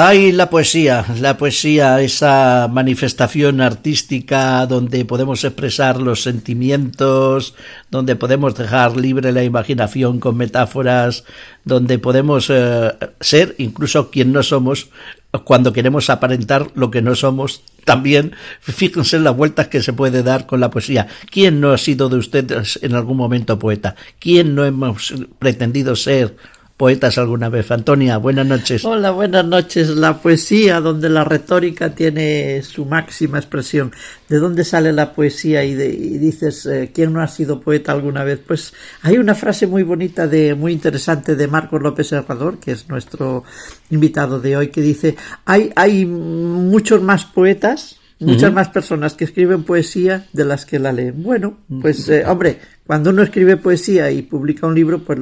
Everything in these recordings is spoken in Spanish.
Ay, la poesía, esa manifestación artística donde podemos expresar los sentimientos, donde podemos dejar libre la imaginación con metáforas, donde podemos ser incluso quien no somos cuando queremos aparentar lo que no somos. También fíjense en las vueltas que se puede dar con la poesía. ¿Quién no ha sido de ustedes en algún momento poeta? ¿Quién no hemos pretendido ser poetas alguna vez? Antonia, buenas noches. Hola, buenas noches. La poesía, donde la retórica tiene su máxima expresión. ¿De dónde sale la poesía? Y dices, ¿quién no ha sido poeta alguna vez? Pues hay una frase muy bonita, muy interesante de Marcos López Herrador, que es nuestro invitado de hoy, que dice, hay muchos más poetas, muchas más personas que escriben poesía de las que la leen. Bueno, pues hombre, cuando uno escribe poesía y publica un libro, pues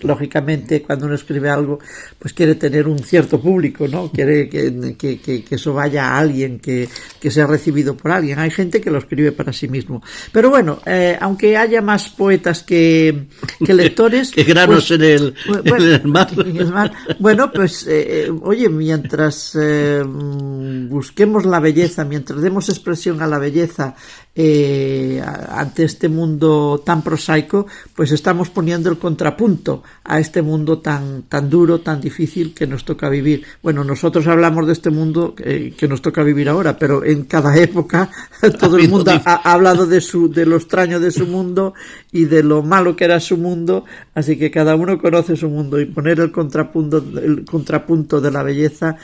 lógicamente cuando uno escribe algo, pues quiere tener un cierto público, ¿no? Quiere que eso vaya a alguien, que sea recibido por alguien. Hay gente que lo escribe para sí mismo. Pero bueno, aunque haya más poetas que lectores... que granos pues, en el mar. Bueno, pues oye, mientras busquemos la belleza, mientras demos expresión a la belleza ante este mundo tan prosaico, pues estamos poniendo el contrapunto a este mundo tan duro, tan difícil que nos toca vivir. Bueno, nosotros hablamos de este mundo que nos toca vivir ahora, pero en cada época todo el mundo ha hablado de lo extraño de su mundo y de lo malo que era su mundo, así que cada uno conoce su mundo, y poner el contrapunto de la belleza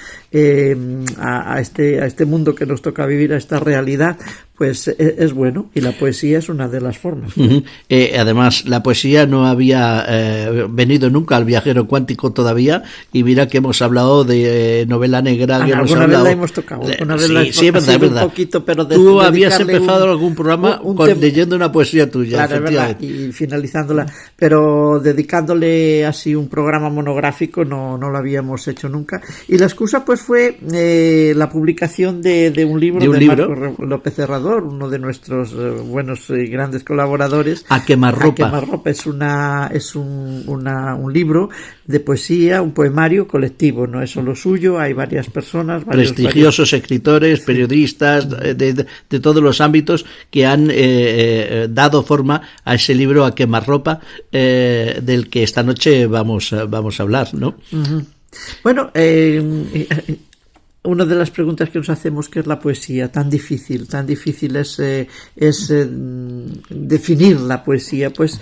a este mundo que nos toca vivir, a esta realidad, pues es bueno, y la poesía es una de las formas. Además, la poesía no había venido nunca al viajero cuántico todavía, y mira que hemos hablado de novela negra. Que hemos hablado. Vez la hemos tocado. Sí, es verdad. Un poquito, pero tú habías empezado algún programa leyendo una poesía tuya. Claro, es verdad, y finalizándola, pero dedicándole así un programa monográfico no lo habíamos hecho nunca. Y la excusa pues fue la publicación de un libro de Marcos López Herrador, uno de nuestros buenos y grandes colaboradores. A quemarropa. A quemarropa es un libro de poesía, un poemario colectivo, no es solo suyo, hay varias personas, prestigiosos escritores, periodistas de todos los ámbitos que han dado forma a ese libro A quemarropa, del que esta noche vamos a hablar, ¿no? Uh-huh. Bueno, una de las preguntas que nos hacemos, ¿qué es la poesía? Tan difícil es definir la poesía. Pues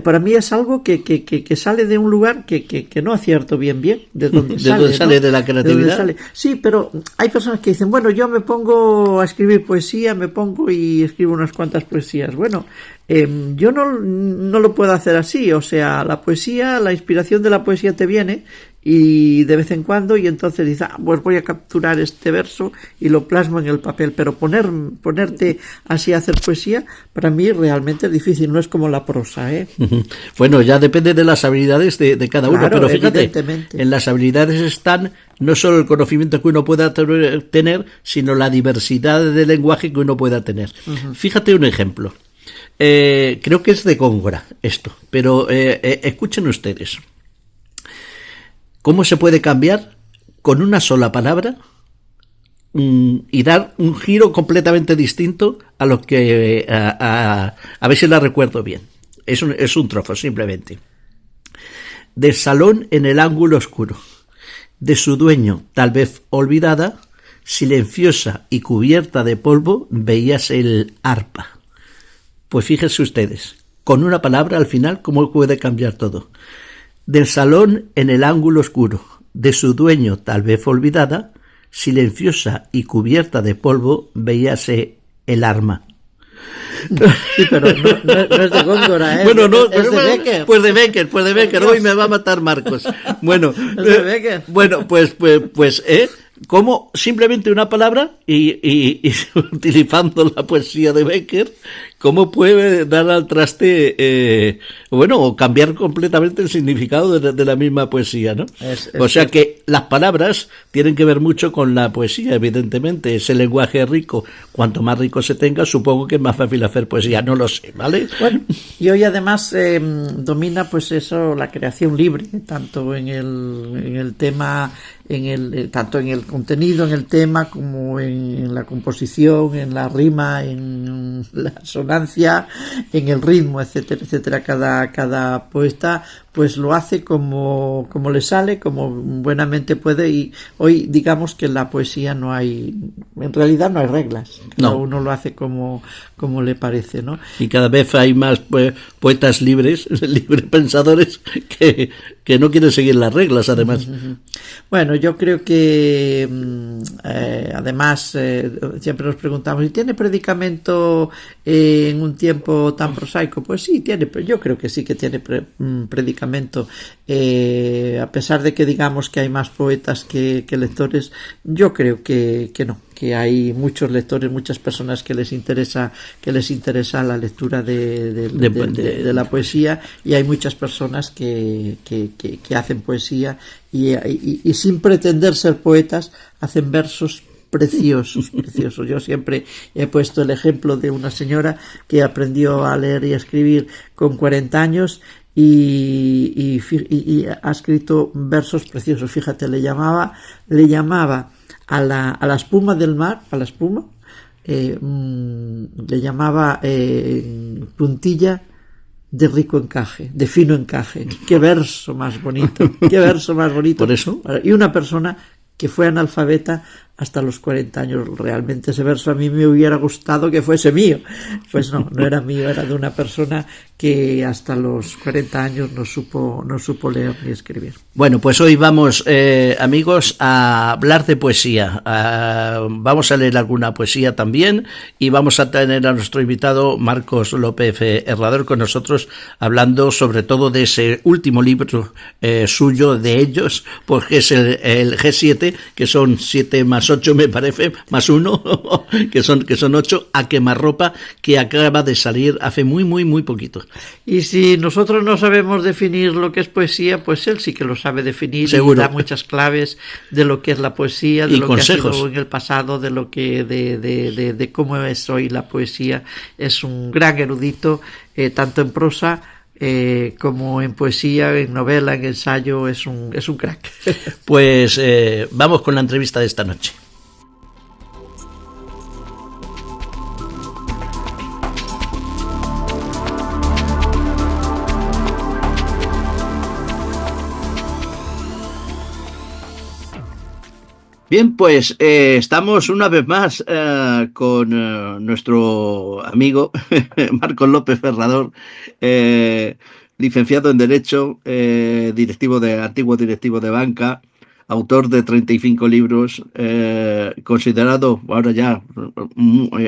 para mí es algo que sale de un lugar que no acierto bien de dónde sale. ¿De dónde sale? ¿De la creatividad? Sí, pero hay personas que dicen, bueno, yo me pongo a escribir poesía, y escribo unas cuantas poesías. Bueno, yo no lo puedo hacer así. O sea, la inspiración de la poesía te viene, y de vez en cuando, y entonces dices, pues voy a capturar este verso y lo plasmo en el papel, pero ponerte así a hacer poesía, para mí realmente es difícil, no es como la prosa, ¿eh? Bueno, ya depende de las habilidades de cada uno, claro, pero fíjate, en las habilidades están no solo el conocimiento que uno pueda tener, sino la diversidad de lenguaje que uno pueda tener. Uh-huh. Fíjate un ejemplo, creo que es de Góngora esto, pero escuchen ustedes. ¿Cómo se puede cambiar con una sola palabra y dar un giro completamente distinto a lo que a ver si la recuerdo bien? Es un trozo, simplemente. Del salón en el ángulo oscuro, de su dueño tal vez olvidada, silenciosa y cubierta de polvo, veíase el arpa. Pues fíjense ustedes, con una palabra al final, ¿cómo puede cambiar todo? Del salón en el ángulo oscuro, de su dueño tal vez olvidada, silenciosa y cubierta de polvo, veíase el arma. Sí, pero no es de Góngora, ¿eh? Bueno, no, es de Becker. Pues de Becker, hoy me va a matar Marcos. Bueno, es de Becker. Bueno, pues, como simplemente una palabra y utilizando la poesía de Becker, cómo puede dar al traste, o cambiar completamente el significado de la misma poesía, ¿no? O sea que las palabras tienen que ver mucho con la poesía, evidentemente. Ese lenguaje rico, cuanto más rico se tenga, supongo que es más fácil hacer poesía, no lo sé, ¿vale? Bueno, y hoy además domina pues eso, la creación libre, tanto en el tema, tanto en el contenido, en el tema, como en la composición, en la rima, en la sonancia, en el ritmo, etcétera, etcétera. Cada poeta pues lo hace como le sale, como buenamente puede, y hoy digamos que en la poesía en realidad no hay reglas, cada uno lo hace como le parece, ¿no? Y cada vez hay más poetas libres pensadores que no quieren seguir las reglas, además. Bueno, yo creo que además siempre nos preguntamos, ¿y tiene predicamento en un tiempo tan prosaico? Pues sí, tiene, pero yo creo que sí que tiene predicamento, a pesar de que digamos que hay más poetas que lectores. Yo creo que no, que hay muchos lectores, muchas personas que les interesa la lectura de la poesía, y hay muchas personas que hacen poesía y sin pretender ser poetas hacen versos preciosos. Yo siempre he puesto el ejemplo de una señora que aprendió a leer y a escribir con 40 años y ha escrito versos preciosos. Fíjate, le llamaba a la espuma del mar, a la espuma, le llamaba puntilla de rico encaje, de fino encaje. Qué verso más bonito, qué verso más bonito. Por eso. Y una persona que fue analfabeta hasta los 40 años. Realmente ese verso a mí me hubiera gustado que fuese mío. Pues no era mío, era de una persona que hasta los 40 años no supo leer ni escribir. Bueno, pues hoy vamos, amigos, a hablar de poesía. Vamos a leer alguna poesía también, y vamos a tener a nuestro invitado Marcos López Herrador con nosotros, hablando sobre todo de ese último libro suyo, de ellos, porque es el G7, que son 7 más 8, me parece, más 1, que son 8, a quemarropa, que acaba de salir hace muy poquito. Y si nosotros no sabemos definir lo que es poesía, pues él sí que lo sabe definir. Seguro. Y da muchas claves de lo que es la poesía, de y lo consejos. Que ha sido en el pasado, de lo que de cómo es hoy la poesía. Es un gran erudito, tanto en prosa como en poesía, en novela, en ensayo. Es un crack. Pues vamos con la entrevista de esta noche. Bien, pues estamos una vez más con nuestro amigo Marcos López Herrador, licenciado en Derecho, antiguo directivo de banca, autor de 35 libros, considerado, ahora ya,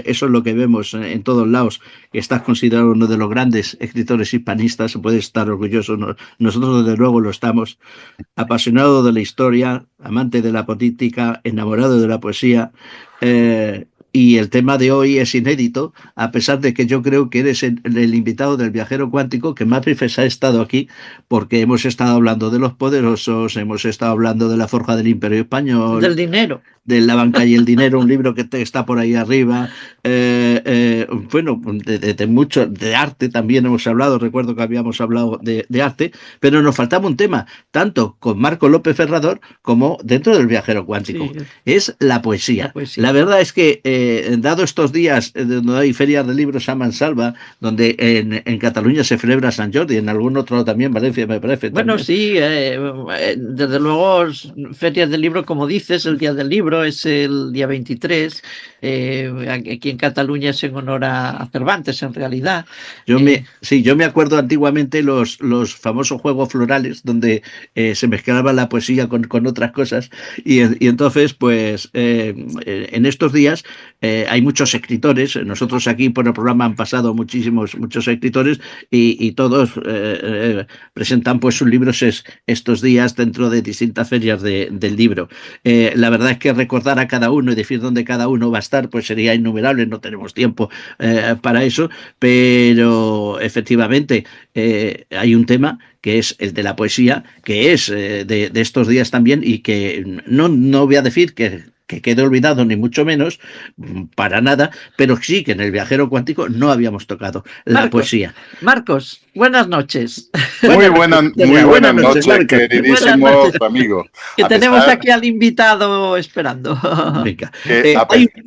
eso es lo que vemos en todos lados, que estás considerado uno de los grandes escritores hispanistas, se puede estar orgulloso, nosotros desde luego lo estamos, apasionado de la historia, amante de la política, enamorado de la poesía, y el tema de hoy es inédito, a pesar de que yo creo que eres el invitado del Viajero Cuántico que más veces ha estado aquí, porque hemos estado hablando de los poderosos, hemos estado hablando de la forja del Imperio Español, del dinero, de La banca y el dinero, un libro que está por ahí arriba, bueno, de mucho, de arte también hemos hablado, recuerdo que habíamos hablado de arte, pero nos faltaba un tema, tanto con Marcos López Herrador como dentro del Viajero Cuántico, sí, es la poesía. La verdad es que dado estos días donde hay ferias de libros a mansalva, donde en Cataluña se celebra San Jordi, en algún otro también, Valencia me parece. Bueno, también. Sí, desde luego ferias del libro, como dices, el día del libro es el día 23, aquí en Cataluña es en honor a Cervantes, en realidad. Yo me acuerdo antiguamente los famosos juegos florales donde se mezclaba la poesía con otras cosas, y entonces pues en estos días hay muchos escritores. Nosotros aquí por el programa han pasado muchos escritores y todos presentan pues sus libros estos días dentro de distintas ferias del libro. La verdad es que recordar a cada uno y decir dónde cada uno va a estar pues sería innumerable, no tenemos tiempo para eso, pero efectivamente hay un tema que es el de la poesía, que es de estos días también y que no voy a decir que quede olvidado, ni mucho menos, para nada, pero sí que en el viajero cuántico no habíamos tocado la poesía. Marcos, buenas noches. Muy buenas noches, Marcos. queridísimos amigos. Que tenemos aquí al invitado esperando. Venga.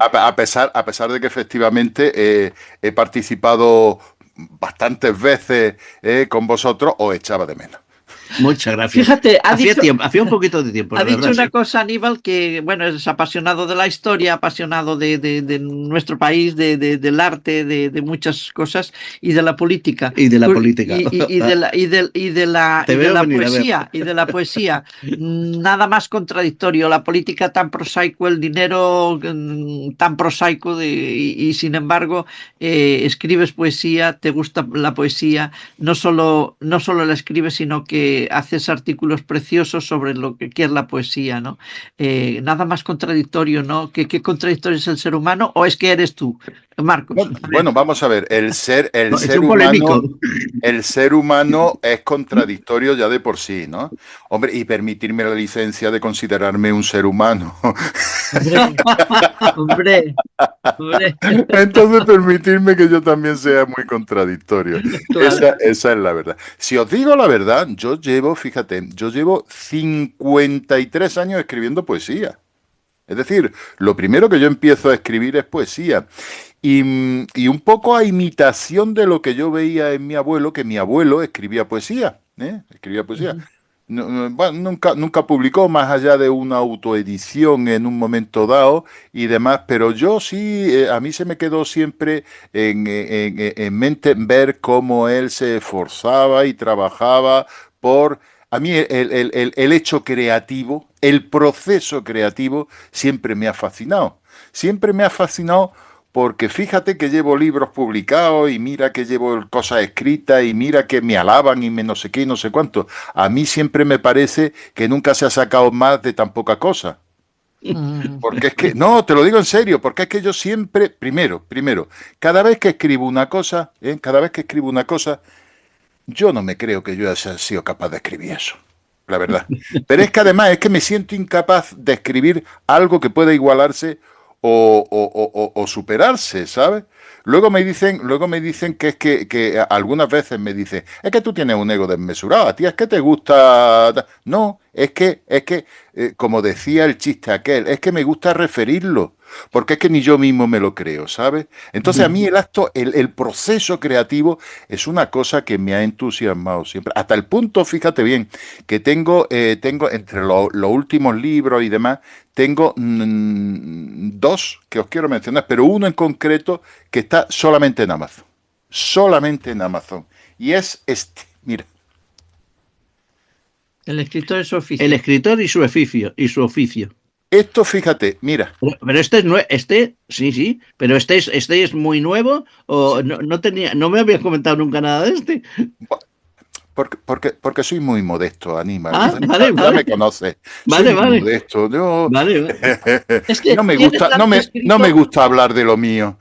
A pesar de que efectivamente he participado bastantes veces con vosotros, os echaba de menos. Muchas gracias. Fíjate, hacía un poquito de tiempo. Ha dicho una cosa, Aníbal, que bueno, es apasionado de la historia, apasionado de nuestro país, del arte, de muchas cosas y de la política. Y de la política. Y de la poesía. Nada más contradictorio. La política tan prosaico, el dinero tan prosaico y sin embargo escribes poesía, te gusta la poesía, no solo la escribes, sino que haces artículos preciosos sobre lo que es la poesía, ¿no? Nada más contradictorio, ¿no? ¿Qué contradictorio es el ser humano o es que eres tú, Marcos? Bueno, vamos a ver, el ser humano es contradictorio ya de por sí, ¿no? Hombre, y permitirme la licencia de considerarme un ser humano. Hombre. Entonces permitirme que yo también sea muy contradictorio. Claro. Esa es la verdad. Si os digo la verdad, yo llevo 53 años escribiendo poesía. Es decir, lo primero que yo empiezo a escribir es poesía. Y un poco a imitación de lo que yo veía en mi abuelo, que mi abuelo escribía poesía. Escribía poesía. Bueno, nunca publicó más allá de una autoedición en un momento dado y demás, pero yo sí, a mí se me quedó siempre en mente ver cómo él se esforzaba y trabajaba por... A mí el hecho creativo, el proceso creativo, siempre me ha fascinado. Siempre me ha fascinado porque fíjate que llevo libros publicados y mira que llevo cosas escritas y mira que me alaban y me no sé qué y no sé cuánto. A mí siempre me parece que nunca se ha sacado más de tan poca cosa. Porque es que, no, te lo digo en serio, porque es que yo siempre, primero, cada vez que escribo una cosa, yo no me creo que yo haya sido capaz de escribir eso, la verdad. Pero es que además es que me siento incapaz de escribir algo que pueda igualarse o superarse, ¿sabes? Luego me dicen que es que algunas veces me dicen, es que tú tienes un ego desmesurado, a ti es que te gusta... No, es que como decía el chiste aquel, es que me gusta referirlo, porque es que ni yo mismo me lo creo, ¿sabes? Entonces a mí el proceso creativo es una cosa que me ha entusiasmado siempre, hasta el punto, fíjate bien, que tengo entre los últimos libros y demás, tengo dos que os quiero mencionar, pero uno en concreto que está solamente en Amazon, y es este, mira. El escritor y su oficio. El escritor y su oficio. Esto, fíjate, mira. Pero sí, pero este es muy nuevo o no me habías comentado nunca nada de este. Porque soy muy modesto, Aníbal. Vale. Me conoces. Vale. Muy modesto. Yo... Vale. Es que no me gusta hablar de lo mío.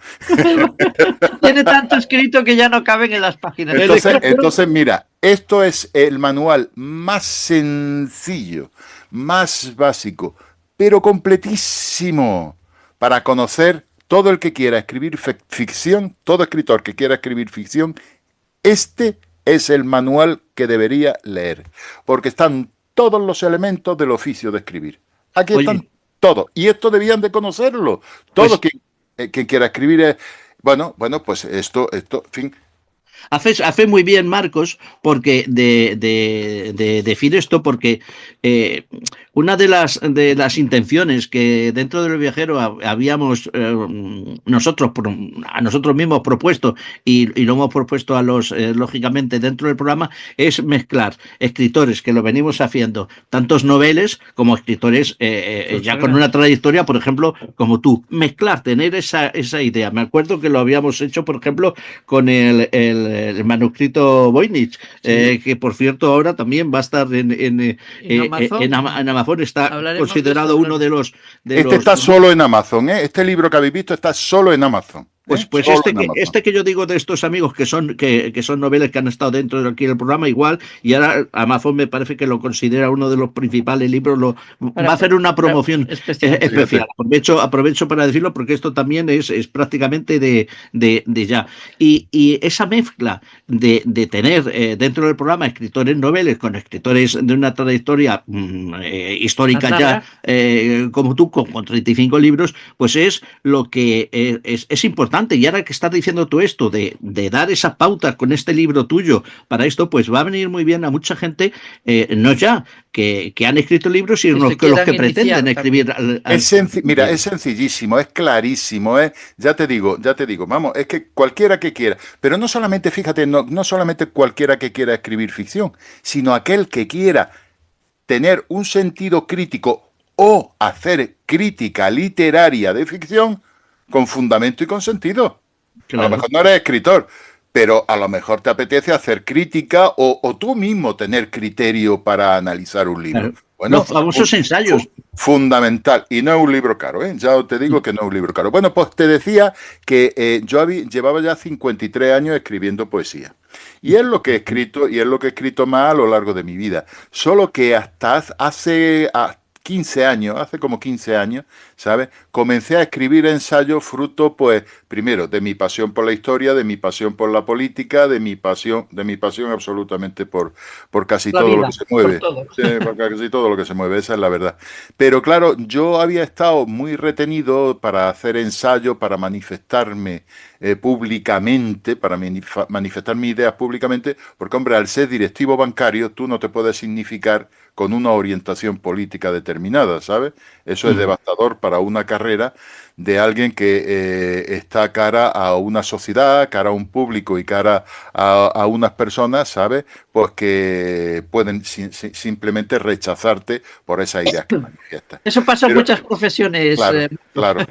Tiene tanto escrito que ya no caben en las páginas. Entonces, mira, esto es el manual más sencillo, más básico, pero completísimo para conocer todo el que quiera escribir ficción, todo escritor que quiera escribir ficción, este es el manual que debería leer, porque están todos los elementos del oficio de escribir. Aquí están todos, y esto debían de conocerlo. Todo quien quiera escribir es, bueno, pues esto, en fin. Hace muy bien, Marcos, porque de decir esto, porque Una de las intenciones que dentro del viajero habíamos nosotros a nosotros mismos propuesto y lo hemos propuesto a los lógicamente dentro del programa es mezclar escritores que lo venimos haciendo, tantos noveles como escritores ya con una trayectoria, por ejemplo, como tú, mezclar, tener esa idea. Me acuerdo que lo habíamos hecho, por ejemplo, con el manuscrito Voynich, que por cierto ahora también va a estar en Amazon. Está considerado uno de los... Este está solo en Amazon, ¿eh? Este libro que habéis visto está solo en Amazon. Pues solo este que yo digo de estos amigos que son novelas que han estado dentro de aquí del programa igual, y ahora Amazon me parece que lo considera uno de los principales libros, va a hacer una promoción especial. Aprovecho para decirlo porque esto también es prácticamente de ya. Y esa mezcla de tener dentro del programa escritores noveles con escritores de una trayectoria histórica ya, como tú, con 35 libros, pues es lo que es importante. Y ahora que estás diciendo tú esto de dar esa pauta con este libro tuyo para esto, pues va a venir muy bien a mucha gente, no ya que han escrito libros, sino los que pretenden escribir. Mira, es sencillísimo, es clarísimo, ya te digo, vamos, es que cualquiera que quiera, pero no solamente, fíjate, no solamente cualquiera que quiera escribir ficción, sino aquel que quiera tener un sentido crítico o hacer crítica literaria de ficción con fundamento y con sentido. Claro. A lo mejor no eres escritor, pero a lo mejor te apetece hacer crítica o tú mismo tener criterio para analizar un libro. Claro. Bueno, los famosos ensayos. Fundamental. Y no es un libro caro, ¿eh? Ya te digo que no es un libro caro. Bueno, pues te decía que yo llevaba ya 53 años escribiendo poesía. Y es lo que he escrito, y es lo que he escrito más a lo largo de mi vida. Solo que hasta hace 15 años, hace como 15 años, ¿sabes? Comencé a escribir ensayos fruto, pues, primero, de mi pasión por la historia, de mi pasión por la política, de mi pasión absolutamente por casi todo lo que se mueve. Sí, por casi todo lo que se mueve, esa es la verdad. Pero claro, yo había estado muy retenido para hacer ensayos, para manifestarme públicamente, para manifestar mis ideas públicamente, porque, hombre, al ser directivo bancario, tú no te puedes significar con una orientación política determinada, ¿sabes? Eso es devastador para una carrera de alguien que está cara a una sociedad, cara a un público y cara a unas personas, ¿sabes? Pues que pueden simplemente rechazarte por esas ideas que manifiestas. Eso pasa en muchas profesiones. Claro.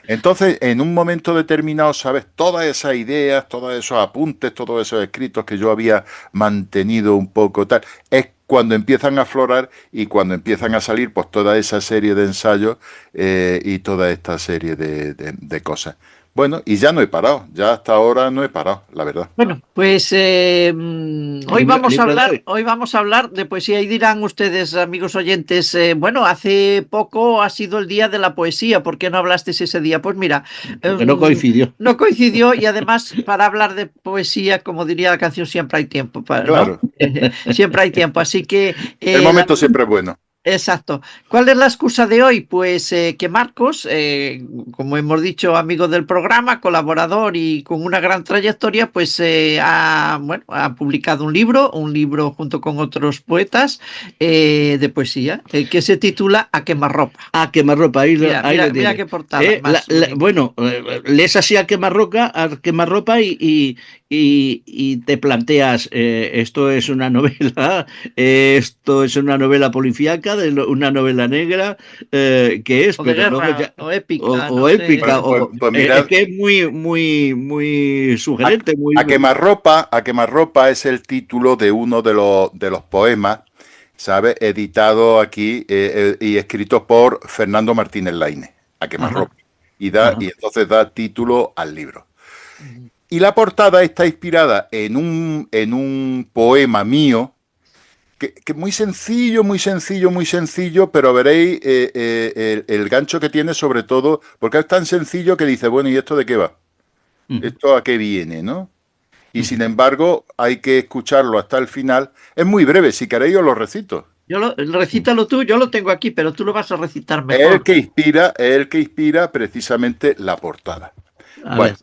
Entonces, en un momento determinado, ¿sabes? Todas esas ideas, todos esos apuntes, todos esos escritos que yo había mantenido un poco tal, es cuando empiezan a aflorar y cuando empiezan a salir pues toda esa serie de ensayos y toda esta serie de cosas. Bueno, y ya no he parado, ya hasta ahora no he parado, la verdad. Bueno, pues hoy vamos a hablar de poesía y dirán ustedes, amigos oyentes, bueno, hace poco ha sido el día de la poesía, ¿por qué no hablaste ese día? Pues mira, porque no coincidió. No coincidió y además para hablar de poesía, como diría la canción, siempre hay tiempo. Claro. ¿No? Siempre hay tiempo, así que... el momento siempre es bueno. Exacto. ¿Cuál es la excusa de hoy? Pues que Marcos, como hemos dicho, amigo del programa, colaborador y con una gran trayectoria, pues ha publicado un libro junto con otros poetas de poesía, que se titula A quemarropa. A quemarropa, ahí mira qué portada. Bueno, lees así a quemarropa y te planteas, esto es una novela, policíaca, de una novela negra, que es, o de guerra, luego ya, o épica, es que es muy sugerente. A quemarropa es el título de uno de los poemas, ¿sabes? Editado aquí y escrito por Fernando Martínez Lainez, A quemarropa. Y entonces da título al libro. Y la portada está inspirada en un poema mío, que muy sencillo, pero veréis el gancho que tiene, sobre todo, porque es tan sencillo que dice, bueno, ¿y esto de qué va? ¿Esto a qué viene, no? Y sin embargo, hay que escucharlo hasta el final. Es muy breve, si queréis os lo recito. Recítalo tú, yo lo tengo aquí, pero tú lo vas a recitar mejor. Es el que inspira precisamente la portada. Bueno,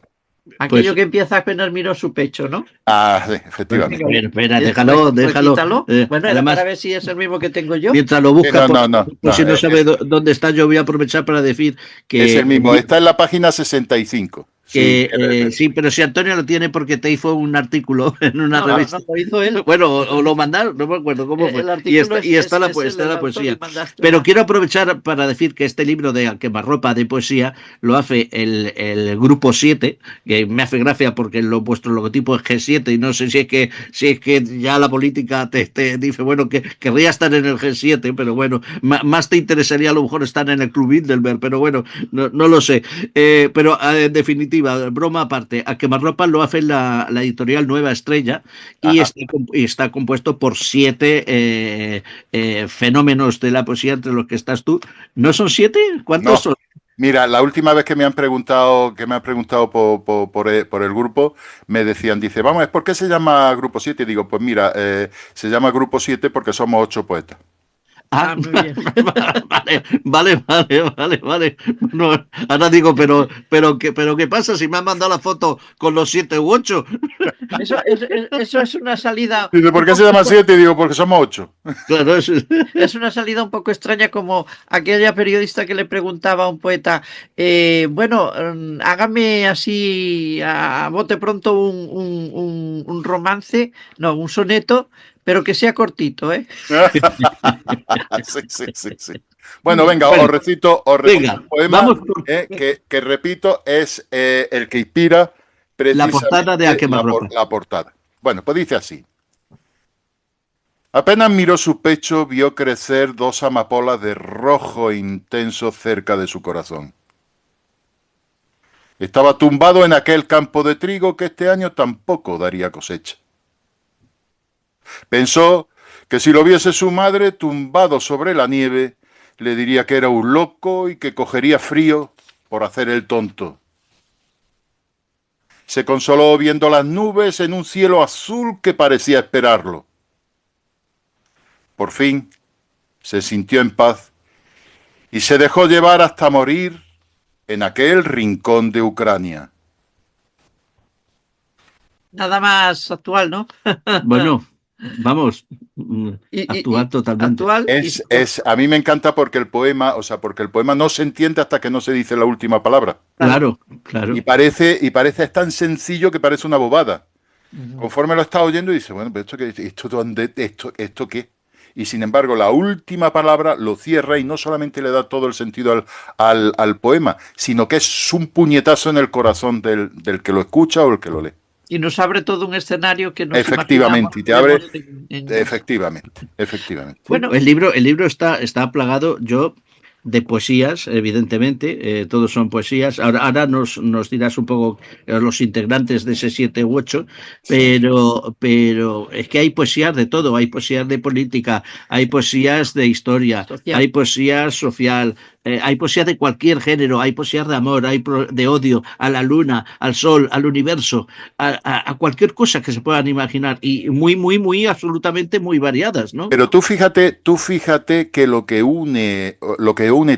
Aquello que empieza apenas miró su pecho, ¿no? Ah, sí, efectivamente. Espera, déjalo. Quítalo. Bueno, era Además, para ver si es el mismo que tengo yo. mientras lo Sí, busca, por si no sabe es, dónde está, yo voy a aprovechar para decir es que el mismo. Está en la página 65. Sí, sí, pero si Antonio lo tiene porque te hizo un artículo en una No, revista. no, lo hizo él. Bueno, o lo mandaron, no me acuerdo cómo fue. El artículo Y está es el del la autor y poesía. mandaste Pero una. quiero aprovechar para decir que este libro de Quemarropa de poesía lo hace el Grupo 7, que me hace gracia porque vuestro logotipo es G7 y no sé si es que ya la política te dice, bueno, que querría estar en el G7, pero bueno, más te interesaría a lo mejor estar en el Club Bilderberg, pero bueno, no lo sé. Pero en definitiva, broma aparte, a Quemarropa lo hace la editorial Nueva Estrella y ajá. está compuesto por 7 fenómenos de la poesía entre los que estás tú. ¿No son 7? ¿Cuántos No. son? Mira, la última vez que me han preguntado por el grupo, me decían, dice, vamos, ¿por qué se llama Grupo 7? Y digo, pues mira, se llama Grupo 7 porque somos 8 poetas. Ah, Muy bien. vale. No, ahora digo, pero ¿qué pasa si me han mandado la foto con los 7 u 8? Eso es una salida Dice, un ¿por qué se poco, llama 7? Y digo, porque somos 8. Claro, es una salida un poco extraña, como aquella periodista que le preguntaba a un poeta, bueno, hágame así a bote pronto un romance, no, un soneto, pero que sea cortito, ¿eh? Sí. Bueno, venga, Bueno, os recito venga, un poema vamos por que repito, es el que inspira la portada de A precisamente Quemarropa. la portada. Bueno, pues dice así. Apenas miró su pecho, vio crecer 2 amapolas de rojo intenso cerca de su corazón. Estaba tumbado en aquel campo de trigo que este año tampoco daría cosecha. Pensó que si lo viese su madre tumbado sobre la nieve, le diría que era un loco y que cogería frío por hacer el tonto. Se consoló viendo las nubes en un cielo azul que parecía esperarlo. Por fin se sintió en paz y se dejó llevar hasta morir en aquel rincón de Ucrania. Nada más actual, ¿no? Bueno, vamos, actuar Y totalmente. actual A mí me encanta porque el poema, o sea, porque el poema no se entiende hasta que no se dice la última palabra. claro. Y Claro. parece es tan sencillo que parece una bobada. Ujú. Conforme lo está oyendo, dice, bueno, pero esto qué. Y sin embargo, la última palabra lo cierra y no solamente le da todo el sentido al poema, sino que es un puñetazo en el corazón del que lo escucha o el que lo lee. Y nos abre todo un escenario que nos imaginamos Efectivamente, y que te abre, vemos en. efectivamente. Bueno, El libro está plagado, de poesías, evidentemente, todos son poesías. Ahora nos dirás un poco los integrantes de ese 7 u 8, Sí. pero es que hay poesías de todo, hay poesías de política, hay poesías de historia, social. hay poesía social, hay poesía de cualquier género, hay poesías de amor, de odio, a la luna, al sol, al universo, a cualquier cosa que se puedan imaginar, y muy, absolutamente muy variadas, ¿no? Pero tú fíjate que lo que une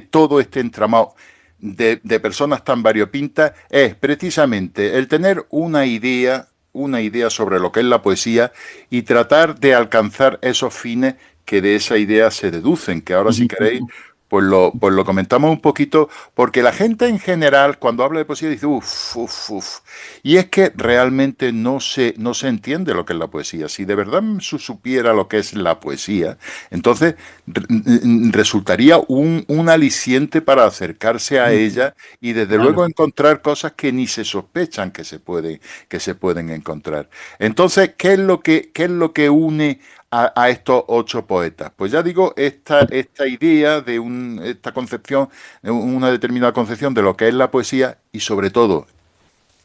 todo este entramado de personas tan variopintas es precisamente el tener una idea sobre lo que es la poesía y tratar de alcanzar esos fines que de esa idea se deducen, que ahora si queréis, pues lo comentamos un poquito, porque la gente en general, cuando habla de poesía, dice, uff. Y es que realmente no se entiende lo que es la poesía. Si de verdad se supiera lo que es la poesía, entonces resultaría un aliciente para acercarse a ella y desde Claro. luego encontrar cosas que ni se sospechan que se pueden encontrar. Entonces, qué es lo que une a estos 8 poetas? Pues ya digo, esta idea de esta concepción, una determinada concepción de lo que es la poesía y sobre todo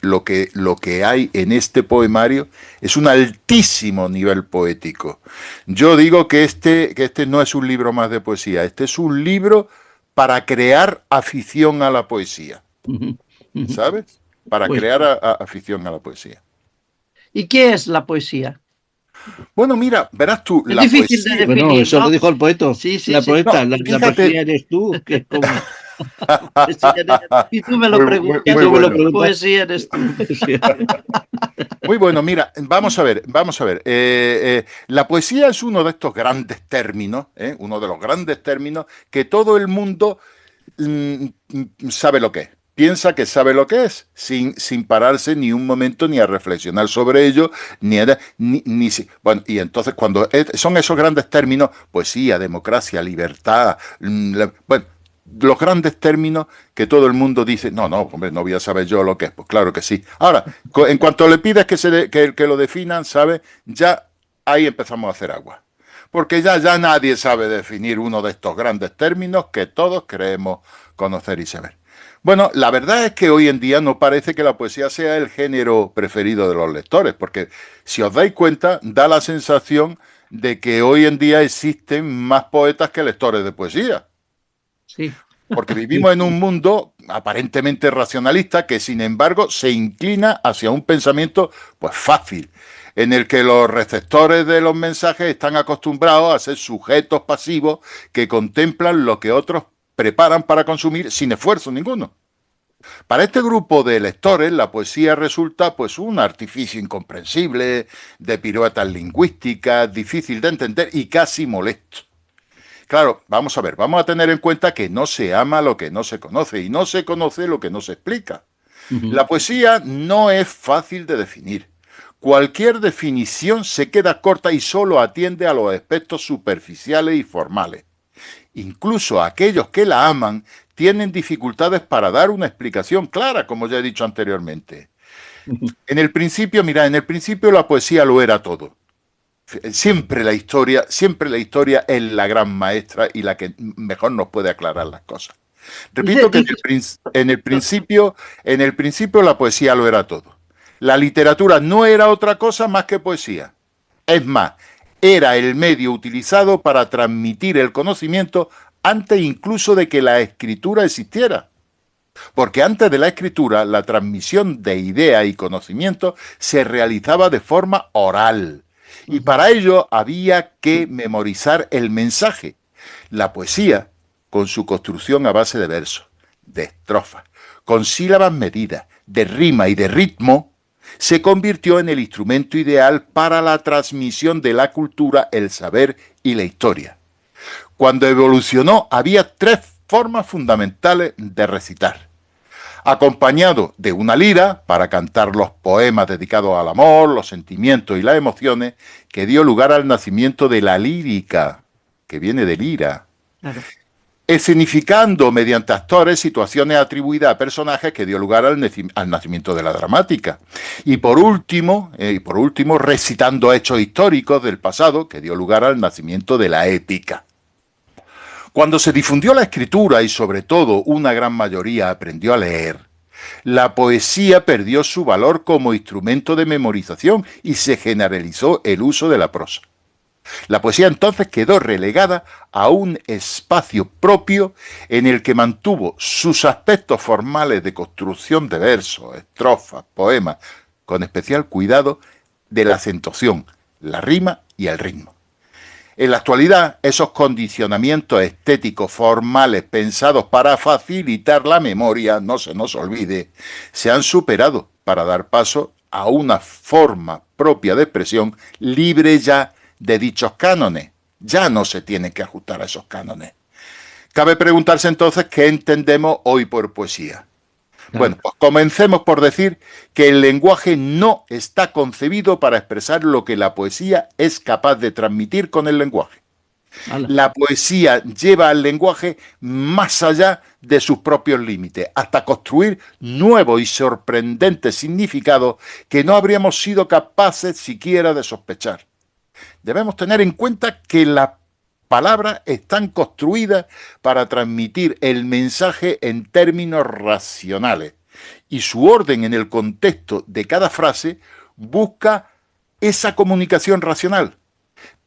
lo que hay en este poemario es un altísimo nivel poético. Yo digo que este no es un libro más de poesía, este es un libro para crear afición a la poesía, ¿sabes? Para Pues crear afición a la poesía. ¿Y qué es la poesía? Bueno, mira, verás tú, Es la difícil de poesía. bueno, definir, eso lo ¿no? dijo el poeta. Sí, sí, La sí. poeta, No, la fíjate, poesía eres tú, que es como. Poesía si tú me lo preguntas, muy bueno. poesía eres tú. Muy bueno, mira, vamos a ver, vamos a ver. La poesía es uno de estos grandes términos, uno de los grandes términos que todo el mundo sabe lo que es. Piensa que sabe lo que es, sin pararse ni un momento ni a reflexionar sobre ello, bueno, y entonces cuando son esos grandes términos, poesía, democracia, libertad, bueno, los grandes términos que todo el mundo dice, no, no, hombre, no voy a saber yo lo que es. Pues claro que sí. Ahora, en cuanto le pides que lo definan, ¿sabes? Ya ahí empezamos a hacer agua. Porque ya nadie sabe definir uno de estos grandes términos que todos creemos conocer y saber. Bueno, la verdad es que hoy en día no parece que la poesía sea el género preferido de los lectores, porque si os dais cuenta, da la sensación de que hoy en día existen más poetas que lectores de poesía. Sí. Porque vivimos en un mundo aparentemente racionalista que, sin embargo, se inclina hacia un pensamiento pues fácil, en el que los receptores de los mensajes están acostumbrados a ser sujetos pasivos que contemplan lo que otros preparan para consumir sin esfuerzo ninguno. Para este grupo de lectores, la poesía resulta pues un artificio incomprensible, de piruetas lingüísticas, difícil de entender y casi molesto. Claro, vamos a ver, vamos a tener en cuenta que no se ama lo que no se conoce y no se conoce lo que no se explica. La poesía no es fácil de definir. Cualquier definición se queda corta y solo atiende a los aspectos superficiales y formales. Incluso aquellos que la aman tienen dificultades para dar una explicación clara, como ya he dicho anteriormente. En el principio la poesía lo era todo. Siempre la historia es la gran maestra y la que mejor nos puede aclarar las cosas. Repito que en el principio la poesía lo era todo. La literatura no era otra cosa más que poesía. Es más, era el medio utilizado para transmitir el conocimiento antes incluso de que la escritura existiera. Porque antes de la escritura, la transmisión de ideas y conocimiento se realizaba de forma oral. Y para ello había que memorizar el mensaje. La poesía, con su construcción a base de versos, de estrofas, con sílabas medidas, de rima y de ritmo, se convirtió en el instrumento ideal para la transmisión de la cultura, el saber y la historia. Cuando evolucionó, había tres formas fundamentales de recitar. Acompañado de una lira para cantar los poemas dedicados al amor, los sentimientos y las emociones, que dio lugar al nacimiento de la lírica, que viene de lira. Claro. Escenificando mediante actores situaciones atribuidas a personajes que dio lugar al nacimiento de la dramática. Y por último, recitando hechos históricos del pasado, que dio lugar al nacimiento de la épica. Cuando se difundió la escritura y sobre todo una gran mayoría aprendió a leer, la poesía perdió su valor como instrumento de memorización y se generalizó el uso de la prosa. La poesía entonces quedó relegada a un espacio propio en el que mantuvo sus aspectos formales de construcción de versos, estrofas, poemas, con especial cuidado de la acentuación, la rima y el ritmo. En la actualidad, esos condicionamientos estéticos formales pensados para facilitar la memoria, no se nos olvide, se han superado para dar paso a una forma propia de expresión libre ya de dichos cánones. Ya no se tiene que ajustar a esos cánones. Cabe preguntarse entonces qué entendemos hoy por poesía. Claro. Bueno, pues comencemos por decir que el lenguaje no está concebido para expresar lo que la poesía es capaz de transmitir con el lenguaje. Vale. La poesía lleva al lenguaje más allá de sus propios límites, hasta construir nuevos y sorprendentes significados que no habríamos sido capaces siquiera de sospechar. Debemos tener en cuenta que las palabras están construidas para transmitir el mensaje en términos racionales y su orden en el contexto de cada frase busca esa comunicación racional.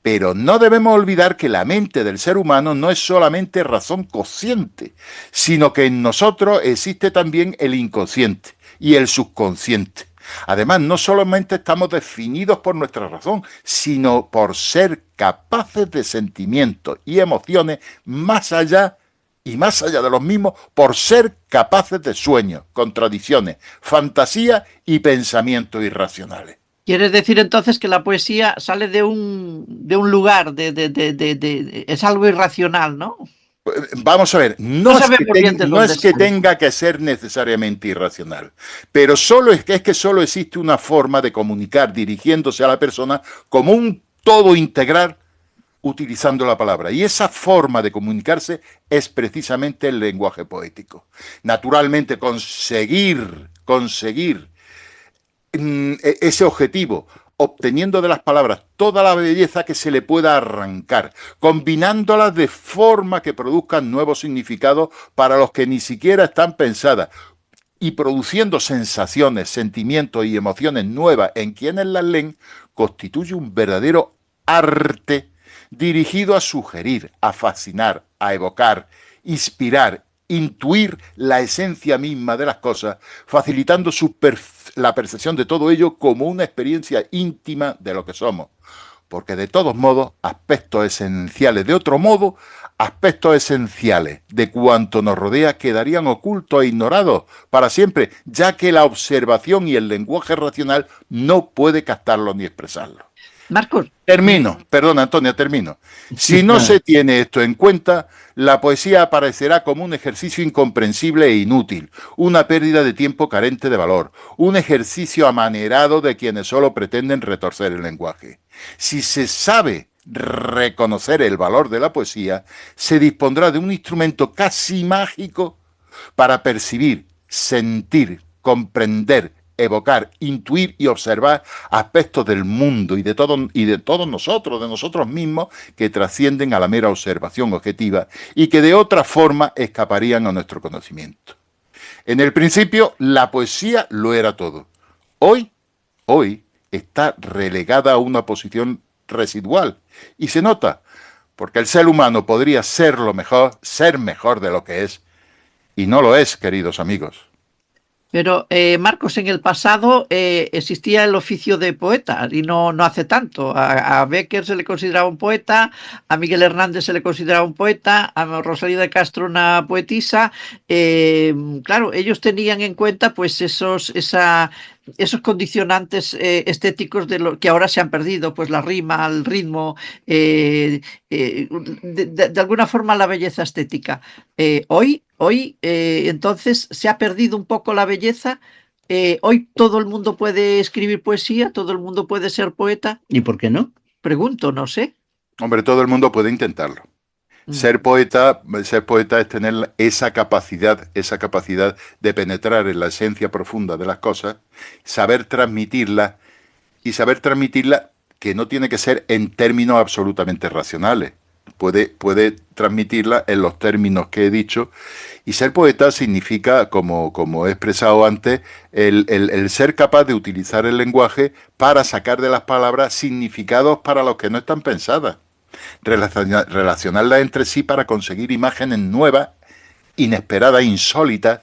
Pero no debemos olvidar que la mente del ser humano no es solamente razón consciente, sino que en nosotros existe también el inconsciente y el subconsciente. Además, no solamente estamos definidos por nuestra razón, sino por ser capaces de sentimientos y emociones más allá y más allá de los mismos por ser capaces de sueños, contradicciones, fantasía y pensamientos irracionales. ¿Quieres decir entonces que la poesía sale de un lugar, es algo irracional, ¿no? Vamos a ver, No sabemos bien de no dónde es que sale. tenga que ser necesariamente irracional, pero solo es que solo existe una forma de comunicar dirigiéndose a la persona como un todo integral utilizando la palabra. Y esa forma de comunicarse es precisamente el lenguaje poético. Naturalmente, conseguir ese objetivo, obteniendo de las palabras toda la belleza que se le pueda arrancar, combinándolas de forma que produzcan nuevos significados para los que ni siquiera están pensadas y produciendo sensaciones, sentimientos y emociones nuevas en quienes las leen, constituye un verdadero arte dirigido a sugerir, a fascinar, a evocar, inspirar, intuir la esencia misma de las cosas, facilitando la percepción de todo ello como una experiencia íntima de lo que somos. Porque de todos modos, aspectos esenciales, de otro modo, aspectos esenciales de cuanto nos rodea quedarían ocultos e ignorados para siempre, ya que la observación y el lenguaje racional no puede captarlo ni expresarlo. Marcos. Perdona Antonio, termino. Si no se tiene esto en cuenta, la poesía aparecerá como un ejercicio incomprensible e inútil, una pérdida de tiempo carente de valor, un ejercicio amanerado de quienes solo pretenden retorcer el lenguaje. Si se sabe reconocer el valor de la poesía, se dispondrá de un instrumento casi mágico para percibir, sentir, comprender, evocar, intuir y observar aspectos del mundo y de todos nosotros, de nosotros mismos, que trascienden a la mera observación objetiva y que de otra forma escaparían a nuestro conocimiento. En el principio, la poesía lo era todo. Hoy está relegada a una posición residual y se nota, porque el ser humano podría ser mejor de lo que es, y no lo es, queridos amigos. Pero, Marcos, en el pasado existía el oficio de poeta y no hace tanto. A Bécquer se le consideraba un poeta, a Miguel Hernández se le consideraba un poeta, a Rosalía de Castro una poetisa. Claro, ellos tenían en cuenta pues esos condicionantes estéticos de lo que ahora se han perdido, pues la rima, el ritmo, de alguna forma la belleza estética. Hoy entonces se ha perdido un poco la belleza. Hoy todo el mundo puede escribir poesía, todo el mundo puede ser poeta. ¿Y por qué no? Pregunto, no sé. Hombre, todo el mundo puede intentarlo. Ser poeta es tener esa capacidad de penetrar en la esencia profunda de las cosas, saber transmitirla y saber transmitirla que no tiene que ser en términos absolutamente racionales. Puede transmitirla en los términos que he dicho. Y ser poeta significa, como he expresado antes, el ser capaz de utilizar el lenguaje para sacar de las palabras significados para los que no están pensadas. Relacionarlas entre sí para conseguir imágenes nuevas, inesperadas, insólitas,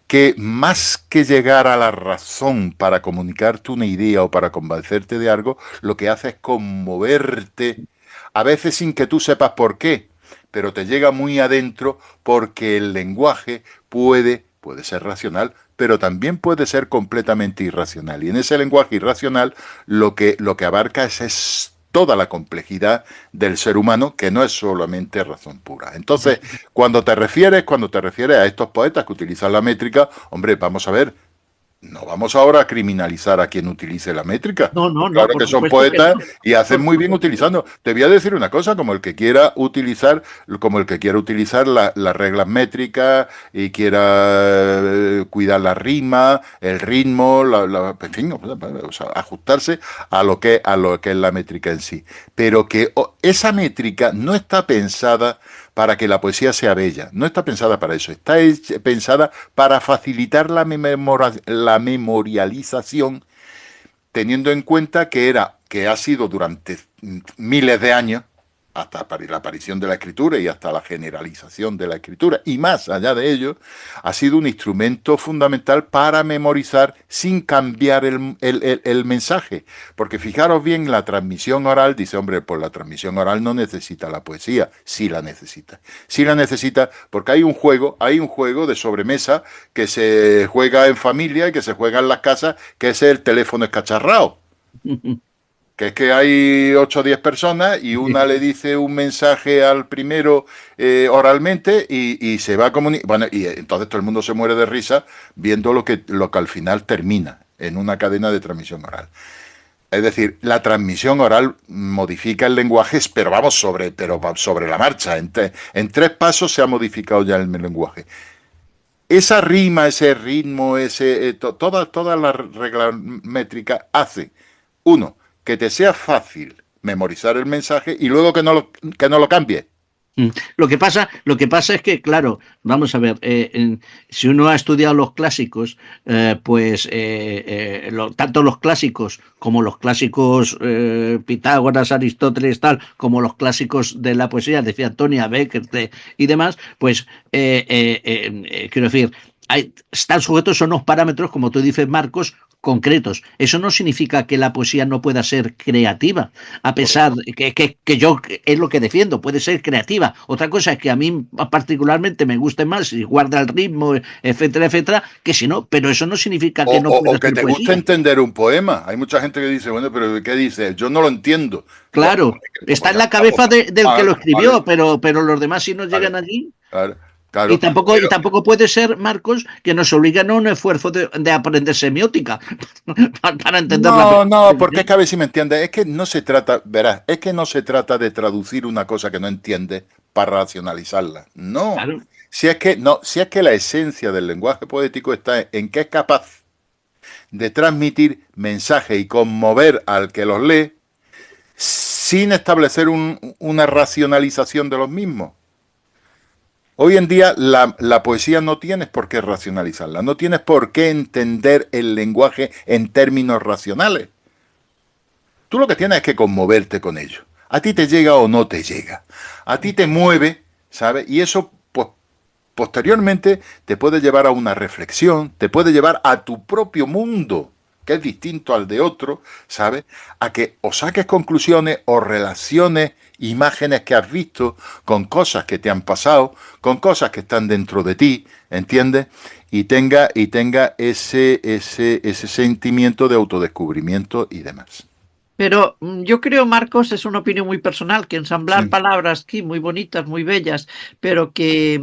que más que llegar a la razón para comunicarte una idea o para convencerte de algo, lo que hace es conmoverte, a veces sin que tú sepas por qué, pero te llega muy adentro porque el lenguaje puede ser racional, pero también puede ser completamente irracional. Y en ese lenguaje irracional lo que abarca es toda la complejidad del ser humano, que no es solamente razón pura. Entonces, cuando te refieres a estos poetas que utilizan la métrica, hombre, vamos a ver, no vamos ahora a criminalizar a quien utilice la métrica. No, Claro por que son supuesto que poetas no. y hacen muy bien utilizando. Te voy a decir una cosa, como el que quiera utilizar las reglas métricas y quiera cuidar la rima, el ritmo, en fin, o sea, ajustarse a lo que es la métrica en sí. Pero que esa métrica no está pensada para que la poesía sea bella. No está pensada para eso. Está pensada para facilitar la memorialización, teniendo en cuenta que ha sido durante miles de años hasta la aparición de la escritura y hasta la generalización de la escritura, y más allá de ello, ha sido un instrumento fundamental para memorizar sin cambiar el mensaje. Porque fijaros bien, la transmisión oral, dice, hombre, pues la transmisión oral no necesita la poesía. Sí la necesita. Sí la necesita porque hay un juego de sobremesa que se juega en familia y que se juega en las casas, que es el teléfono escacharrado. Que es que hay 8 o 10 personas y una le dice un mensaje al primero oralmente y se va a comunicar. Bueno, y entonces todo el mundo se muere de risa viendo lo que al final termina en una cadena de transmisión oral. Es decir, la transmisión oral modifica el lenguaje, pero vamos sobre la marcha. En 3 pasos se ha modificado ya el lenguaje. Esa rima, ese ritmo, toda la regla métrica hace, uno, que te sea fácil memorizar el mensaje y luego que no lo cambie. Lo que pasa es que, claro, vamos a ver, si uno ha estudiado los clásicos, pues tanto los clásicos como los clásicos Pitágoras, Aristóteles, tal, como los clásicos de la poesía, decía Antonia Becker y demás, pues quiero decir, están sujetos a unos parámetros, como tú dices, Marcos, concretos. Eso no significa que la poesía no pueda ser creativa, a pesar que yo es lo que defiendo, puede ser creativa. Otra cosa es que a mí particularmente me guste más si guarda el ritmo, etcétera, etcétera, que si no, pero eso no significa que no pueda O que ser te poesía. guste entender un poema. Hay mucha gente que dice, bueno, pero ¿qué dice? Yo no lo entiendo. Bueno, Claro, está pues en ya la está, cabeza del que lo vale, escribió, pero los demás si no vale, llegan allí. claro, Y claro. tampoco puede ser, Marcos, que nos obligan a un esfuerzo de aprender semiótica para entender la No, no, porque es que perfección. a ver si me entiendes, es que no se trata, verás, es que no se trata de traducir una cosa que no entiendes para racionalizarla. No. Claro. Si es que la esencia del lenguaje poético está en que es capaz de transmitir mensajes y conmover al que los lee sin establecer una racionalización de los mismos. Hoy en día la poesía no tienes por qué racionalizarla, no tienes por qué entender el lenguaje en términos racionales. Tú lo que tienes es que conmoverte con ello. A ti te llega o no te llega. A ti te mueve, ¿sabes? Y eso, pues, posteriormente te puede llevar a una reflexión, te puede llevar a tu propio mundo, que es distinto al de otro, ¿sabes? A que o saques conclusiones o relaciones imágenes que has visto con cosas que te han pasado, con cosas que están dentro de ti, ¿entiendes? Y tenga ese sentimiento de autodescubrimiento y demás. Pero yo creo, Marcos, es una opinión muy personal, que ensamblar Sí. palabras aquí muy bonitas, muy bellas, pero que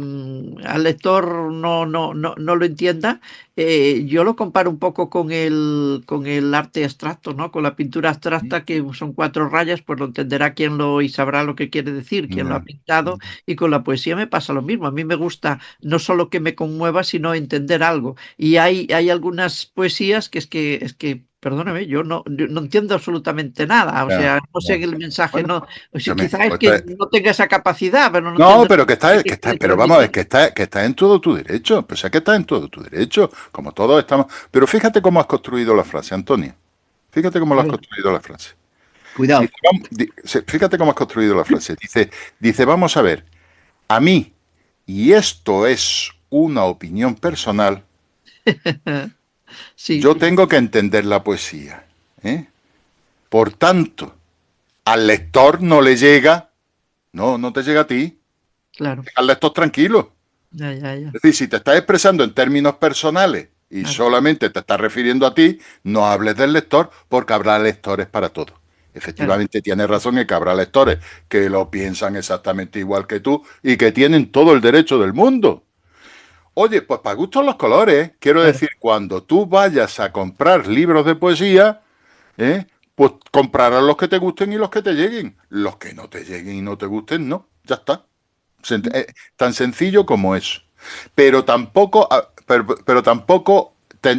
al lector no lo entienda, yo lo comparo un poco con el arte abstracto, ¿no? Con la pintura abstracta, que son 4 rayas, pues lo entenderá quien lo y sabrá lo que quiere decir, quien lo ha Ya. pintado, y con la poesía me pasa lo mismo. A mí me gusta no solo que me conmueva, sino entender algo. Y hay algunas poesías que es que perdóname, yo no entiendo absolutamente nada, o Ya, sea, no sé ya. el mensaje, Bueno, no, o sea, escúchame, quizás es pues, que no tenga esa capacidad, pero no no, entiendo pero qué quiere pero vamos a ver, transmitir. que está en todo tu derecho. Pues es que está en todo tu derecho, como todos estamos. Pero fíjate cómo has construido la frase, Antonio. Fíjate cómo lo A has ver, construido la frase. Cuidado. Fíjate cómo has construido la frase. Dice, vamos a ver, a mí, y esto es una opinión personal, sí, yo tengo que entender la poesía. ¿Eh? Por tanto, al lector no le llega, no te llega a ti, claro, deja al lector tranquilo. ya, ya, ya, Es decir, si te estás expresando en términos personales y claro, solamente te estás refiriendo a ti, no hables del lector porque habrá lectores para todo. claro, Efectivamente, tienes razón en que habrá lectores que lo piensan exactamente igual que tú y que tienen todo el derecho del mundo. Oye, pues para gustos los colores, quiero claro, decir, cuando tú vayas a comprar libros de poesía, pues comprarás los que te gusten y los que te lleguen. Los que no te lleguen y no te gusten, no, ya está. Tan sencillo como eso. Pero tampoco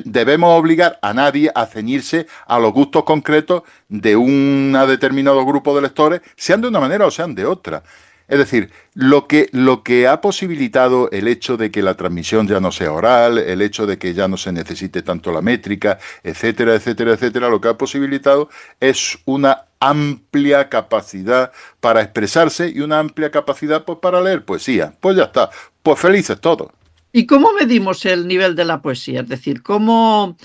debemos obligar a nadie a ceñirse a los gustos concretos de un determinado grupo de lectores, sean de una manera o sean de otra. Es decir, lo que ha posibilitado el hecho de que la transmisión ya no sea oral, el hecho de que ya no se necesite tanto la métrica, etcétera, etcétera, etcétera, lo que ha posibilitado es una amplia capacidad para expresarse y una amplia capacidad pues, para leer poesía. Pues ya está, pues felices todos. ¿Y cómo medimos el nivel de la poesía? Es decir, ¿cómo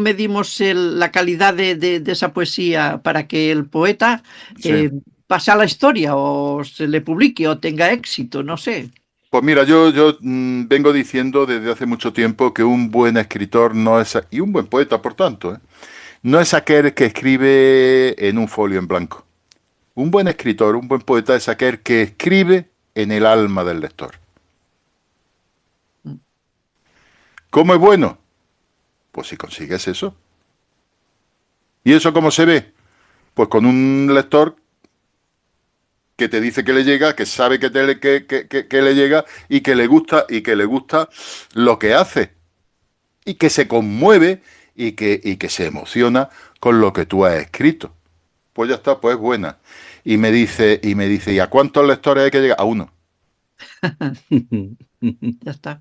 medimos la calidad de esa poesía para que el poeta Sí. pase a la historia o se le publique o tenga éxito? No sé. Pues mira, yo vengo diciendo desde hace mucho tiempo que un buen escritor no es, y un buen poeta, por tanto, no es aquel que escribe en un folio en blanco. Un buen escritor, un buen poeta es aquel que escribe en el alma del lector. ¿Cómo es bueno? Pues si consigues eso. ¿Y eso cómo se ve? Pues con un lector que te dice que le llega, que sabe que le llega y que le gusta lo que hace y que se conmueve y que se emociona con lo que tú has escrito. Pues ya está, pues buena. ¿Y a cuántos lectores hay que llegar? A uno. Ya está. A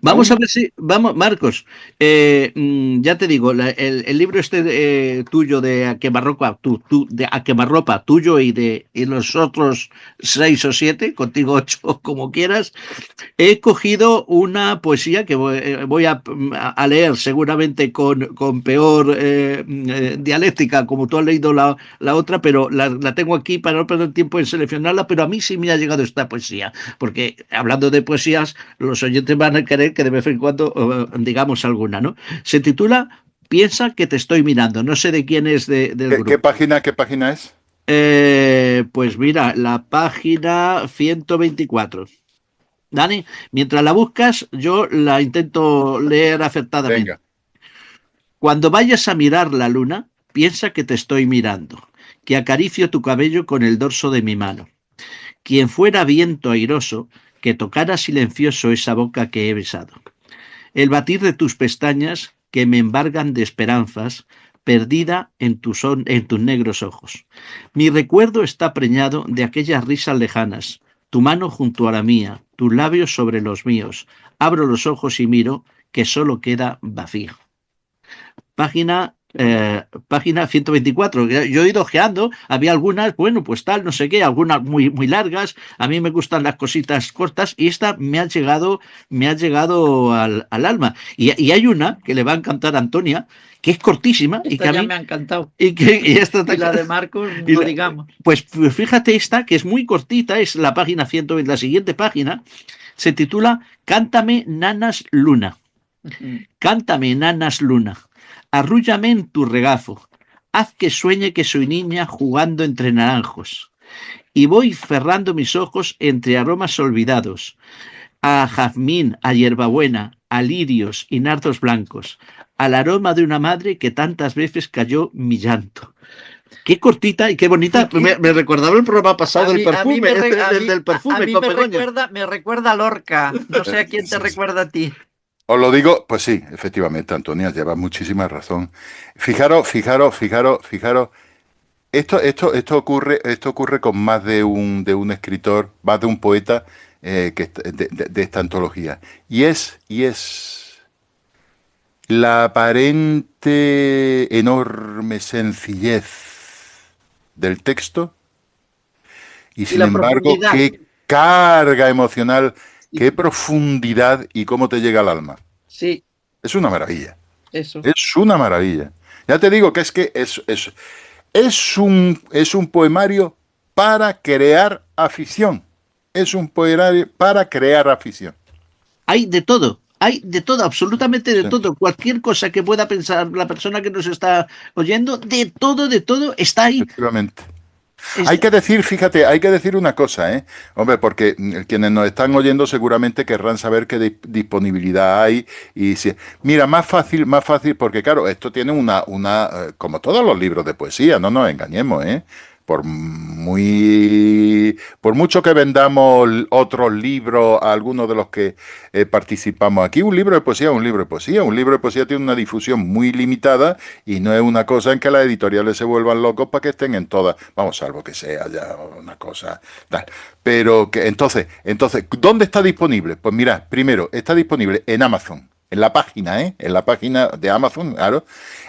Vamos a uno. ver si, vamos, Marcos, ya te digo, el libro este tuyo de A quemarropa, de A quemarropa, tuyo y los otros 6 o 7, contigo 8, como quieras, he cogido una poesía que voy a leer seguramente con peor dialéctica, como tú has leído la otra, pero la tengo aquí para no perder tiempo en seleccionarla, pero a mí sí me ha llegado esta poesía, porque hablando de poesías, los oyentes van a querer que de vez en cuando digamos alguna, ¿no? Se titula Piensa que te estoy mirando, no sé de quién es del ¿Qué grupo. página es? Pues mira, la página 124. Dani, mientras la buscas, yo la intento leer acertadamente. Venga. Cuando vayas a mirar la luna, piensa que te estoy mirando, que acaricio tu cabello con el dorso de mi mano. Quien fuera viento airoso, que tocara silencioso esa boca que he besado. El batir de tus pestañas, que me embargan de esperanzas, perdida en tus negros ojos. Mi recuerdo está preñado de aquellas risas lejanas, tu mano junto a la mía, tus labios sobre los míos. Abro los ojos y miro que solo queda vacío. Página 124. Yo he ido ojeando, había algunas, bueno, pues tal, no sé qué, algunas muy largas. A mí me gustan las cositas cortas y esta me ha llegado al alma. Y hay una que le va a encantar a Antonia, que es cortísima y Esta que a ya mí. me ha encantado. Y esta Y la de Marcos, y no digamos. pues fíjate esta, que es muy cortita, es la página 120, la siguiente página, se titula Cántame, nanas luna. Cántame, nanas luna. Arrúllame en tu regazo. Haz que sueñe que soy niña jugando entre naranjos. Y voy cerrando mis ojos entre aromas olvidados. A jazmín, a hierbabuena, a lirios y nardos blancos. Al aroma de una madre que tantas veces cayó mi llanto. Qué cortita y qué bonita. Me recordaba el programa pasado del perfume, del perfume a mí con Begoña. me recuerda a Lorca. No sé a quién te recuerda a ti. Os lo digo, pues sí, efectivamente, Antonia, lleva muchísima razón. Fijaros. Esto ocurre con más de un escritor, más de un poeta de esta antología. Y es la aparente enorme sencillez del texto y Y sin la embargo profundidad. qué carga emocional, Y- qué profundidad y cómo te llega al alma. Sí, Es una maravilla. eso. Es una maravilla. Ya te digo que es un poemario para crear afición. Es un poemario para crear afición. hay de todo, absolutamente de Sí, todo. Cualquier cosa que pueda pensar la persona que nos está oyendo, de todo está ahí. efectivamente. Es- Hay que decir, fíjate, hay que decir una cosa, ¿eh? Hombre, porque quienes nos están oyendo seguramente querrán saber qué disponibilidad hay y si. Mira, más fácil, porque claro, esto tiene como todos los libros de poesía, no nos engañemos, ¿eh? Por mucho que vendamos otros libros, algunos de los que participamos aquí, un libro de poesía es un libro de poesía. Un libro de poesía tiene una difusión muy limitada y no es una cosa en que las editoriales se vuelvan locos para que estén en todas. Vamos, salvo que sea ya una cosa tal. Pero que entonces, ¿dónde está disponible? Pues mira, primero, está disponible en Amazon. En la página, ¿eh? En la página de Amazon, claro.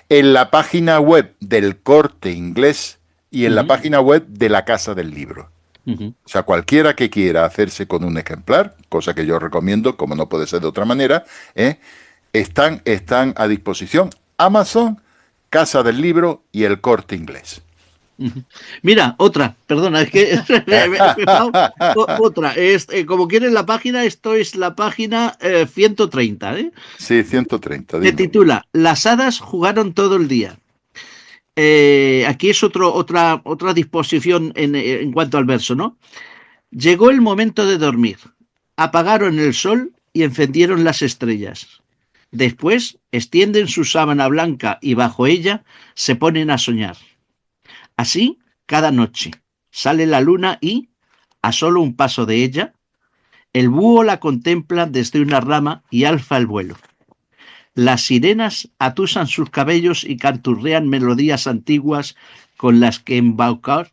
En la página web del Corte Inglés y en la Ujú, página web de la Casa del Libro. ujú. O sea, cualquiera que quiera hacerse con un ejemplar, cosa que yo recomiendo, como no puede ser de otra manera, ¿eh? están a disposición Amazon, Casa del Libro y el Corte Inglés. Ujú. Mira, otra, perdona, es que he empezado. Otra, como quieres la página, esto es la página 130, ¿eh? Sí, 130, Se dime. titula Las hadas jugaron todo el día. Aquí es otra disposición en cuanto al verso, ¿no? Llegó el momento de dormir. Apagaron el sol y encendieron las estrellas. Después extienden su sábana blanca y bajo ella se ponen a soñar. Así, cada noche, sale la luna y, a solo un paso de ella, el búho la contempla desde una rama y alza el vuelo. Las sirenas atusan sus cabellos y canturrean melodías antiguas con las que embaucar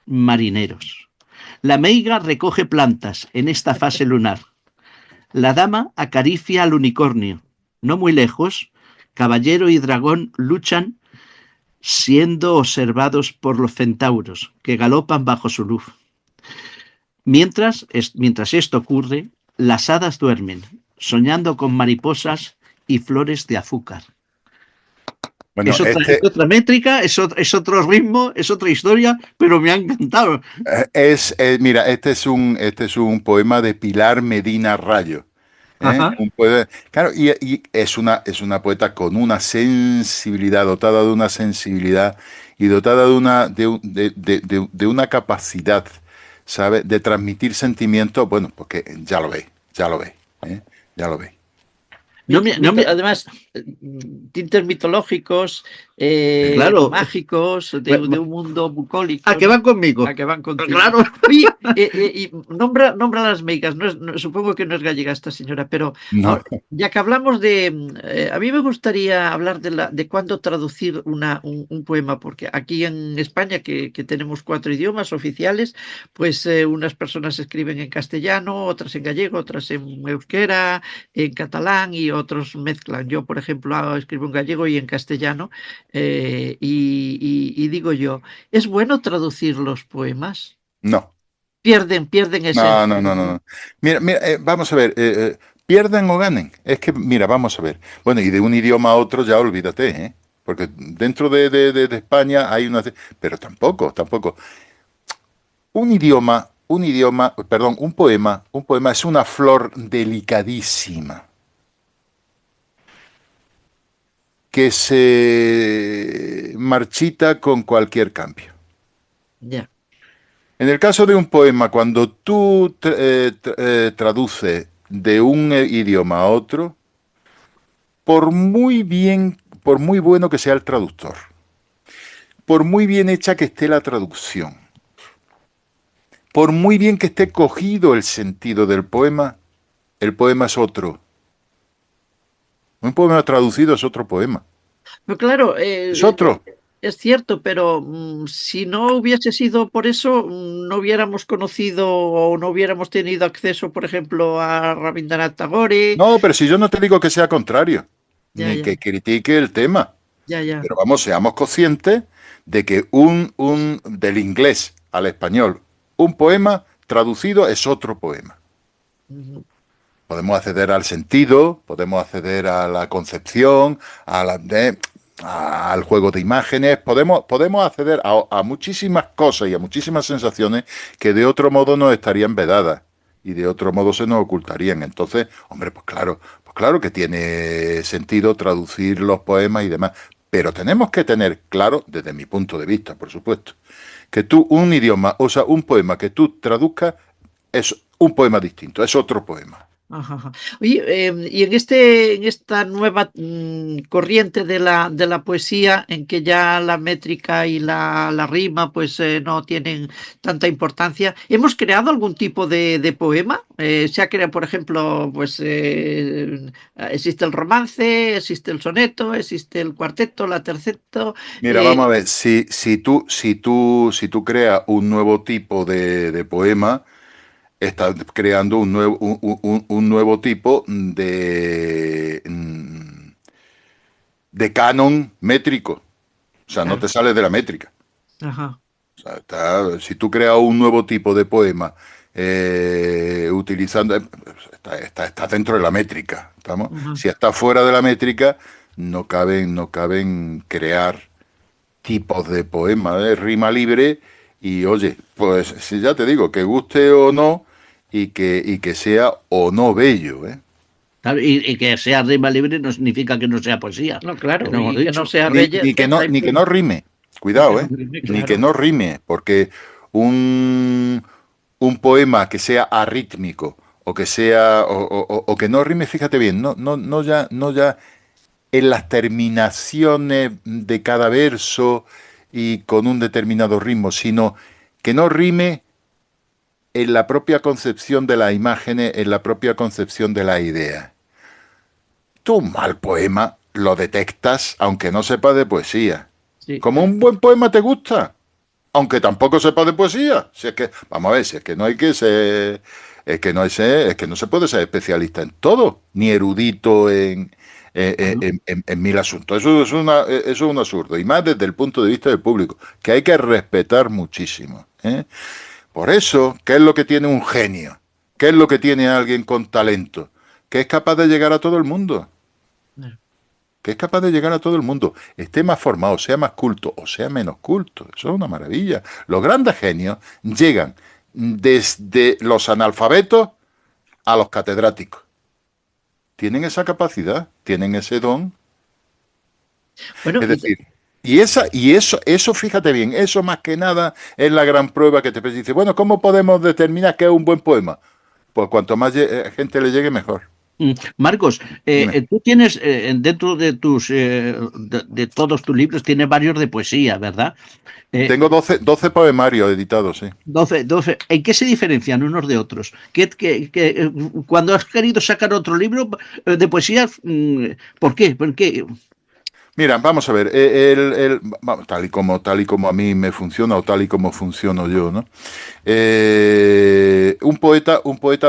marineros. La meiga recoge plantas en esta fase lunar. La dama acaricia al unicornio. No muy lejos, caballero y dragón luchan siendo observados por los centauros que galopan bajo su luz. Mientras esto ocurre, las hadas duermen, soñando con mariposas y flores de azúcar. Bueno, Es otra métrica, es otro ritmo, es otra historia, pero me ha encantado. mira, este es un poema de Pilar Medina Rayo. ¿Eh? Ajá. Claro, y es una poeta con una sensibilidad, dotada de una sensibilidad y dotada de de una capacidad, ¿sabe? De transmitir sentimientos, bueno, porque ya lo ve, ¿eh? Ya lo ve. Además, tintes mitológicos, Claro, mágicos, de un mundo a bucólico, que van conmigo. a que van contigo. Claro. Oye, y nombra las meigas, supongo que no es gallega esta señora, pero No, ahora, ya que hablamos de, a mí me gustaría hablar de cuándo traducir un poema, porque aquí en España, que tenemos 4 idiomas oficiales, pues unas personas escriben en castellano, otras en gallego, otras en euskera, en catalán y otros mezclan. Yo, por ejemplo, escribo en gallego y en castellano y digo yo, ¿es bueno traducir los poemas? no, Pierden esencia, no, ¿verdad? no. Mira, mira, vamos a ver, pierdan o ganen. Es que, mira, vamos a ver. Bueno, y de un idioma a otro ya olvídate, ¿eh? Porque dentro de España hay una... Pero tampoco. Perdón, un poema es una flor delicadísima que se marchita con cualquier cambio. Ya. En el caso de un poema, cuando tú traduces de un idioma a otro, por muy bueno que sea el traductor, por muy bien hecha que esté la traducción, por muy bien que esté cogido el sentido del poema, el poema es otro. Un poema traducido es otro poema. Pero claro, Es otro. es cierto, pero si no hubiese sido por eso, no hubiéramos conocido o no hubiéramos tenido acceso, por ejemplo, a Rabindranath Tagore. No, pero si yo no te digo que sea contrario, Ya, ni ya, que critique el tema, ya, ya. pero vamos, seamos conscientes de que del inglés al español, un poema traducido es otro poema. Ujú. Podemos acceder al sentido, podemos acceder a la concepción, al juego de imágenes, podemos acceder a muchísimas cosas y a muchísimas sensaciones que de otro modo nos estarían vedadas y de otro modo se nos ocultarían. Entonces, hombre, pues claro que tiene sentido traducir los poemas y demás, pero tenemos que tener claro, desde mi punto de vista, por supuesto, que tú un idioma, o sea, un poema que tú traduzcas es un poema distinto, es otro poema. Ajá, ajá. Oye, y en esta nueva corriente de la poesía, en que ya la métrica y la rima pues no tienen tanta importancia, ¿hemos creado algún tipo de poema? Se ha creado, por ejemplo, pues existe el romance, existe el soneto, existe el cuarteto, la terceto. Mira, vamos a ver, si tú creas un nuevo tipo de poema, estás creando un nuevo tipo de canon métrico. O sea, no Claro. te sales de la métrica. Ajá. O sea, si tú creas un nuevo tipo de poema utilizando, está dentro de la métrica, ¿estamos? Ajá. Si está fuera de la métrica, no caben crear tipos de poemas, rima libre y oye, pues si ya te digo, que guste o no y que sea o no bello, ¿eh? Claro, y que sea rima libre no significa que no sea poesía, No, que claro, no hemos y que no dicho. sea Ni que no, ni que no rime, y que cuidado, no ¿eh? rime, Ni que claro. no rime, porque un, un poema que sea arrítmico o que sea o que no rime, fíjate bien, no ya en las terminaciones de cada verso y con un determinado ritmo, sino que no rime en la propia concepción de las imágenes, en la propia concepción de la idea. Tú un mal poema lo detectas aunque no sepas de poesía. Sí. Como un buen poema te gusta, aunque tampoco sepas de poesía. Si es que, vamos a ver, si es que no hay que ser, es que no se puede ser especialista en todo, ni erudito en mil asuntos. Eso es un absurdo, y más desde el punto de vista del público, que hay que respetar muchísimo, ¿eh? Por eso, ¿qué es lo que tiene un genio? ¿Qué es lo que tiene alguien con talento? Que es capaz de llegar a todo el mundo. Que es capaz de llegar a todo el mundo, esté más formado, sea más culto o sea menos culto. Eso es una maravilla. Los grandes genios llegan desde los analfabetos a los catedráticos. Tienen esa capacidad, tienen ese don. Bueno, Es decir, y eso, fíjate bien, eso más que nada es la gran prueba que te dice, bueno, ¿cómo podemos determinar qué es un buen poema? Pues cuanto más gente le llegue, mejor. Marcos, Dime. tú tienes dentro de de todos tus libros, tienes varios de poesía, ¿verdad? Eh, Tengo 12 poemarios editados, sí. 12. ¿En qué se diferencian unos de otros? Cuando has querido sacar otro libro de poesía, ¿por qué? ¿Por qué? Mira, vamos a ver, vamos, tal y como a mí me funciona o tal y como funciono yo, ¿no? Un poeta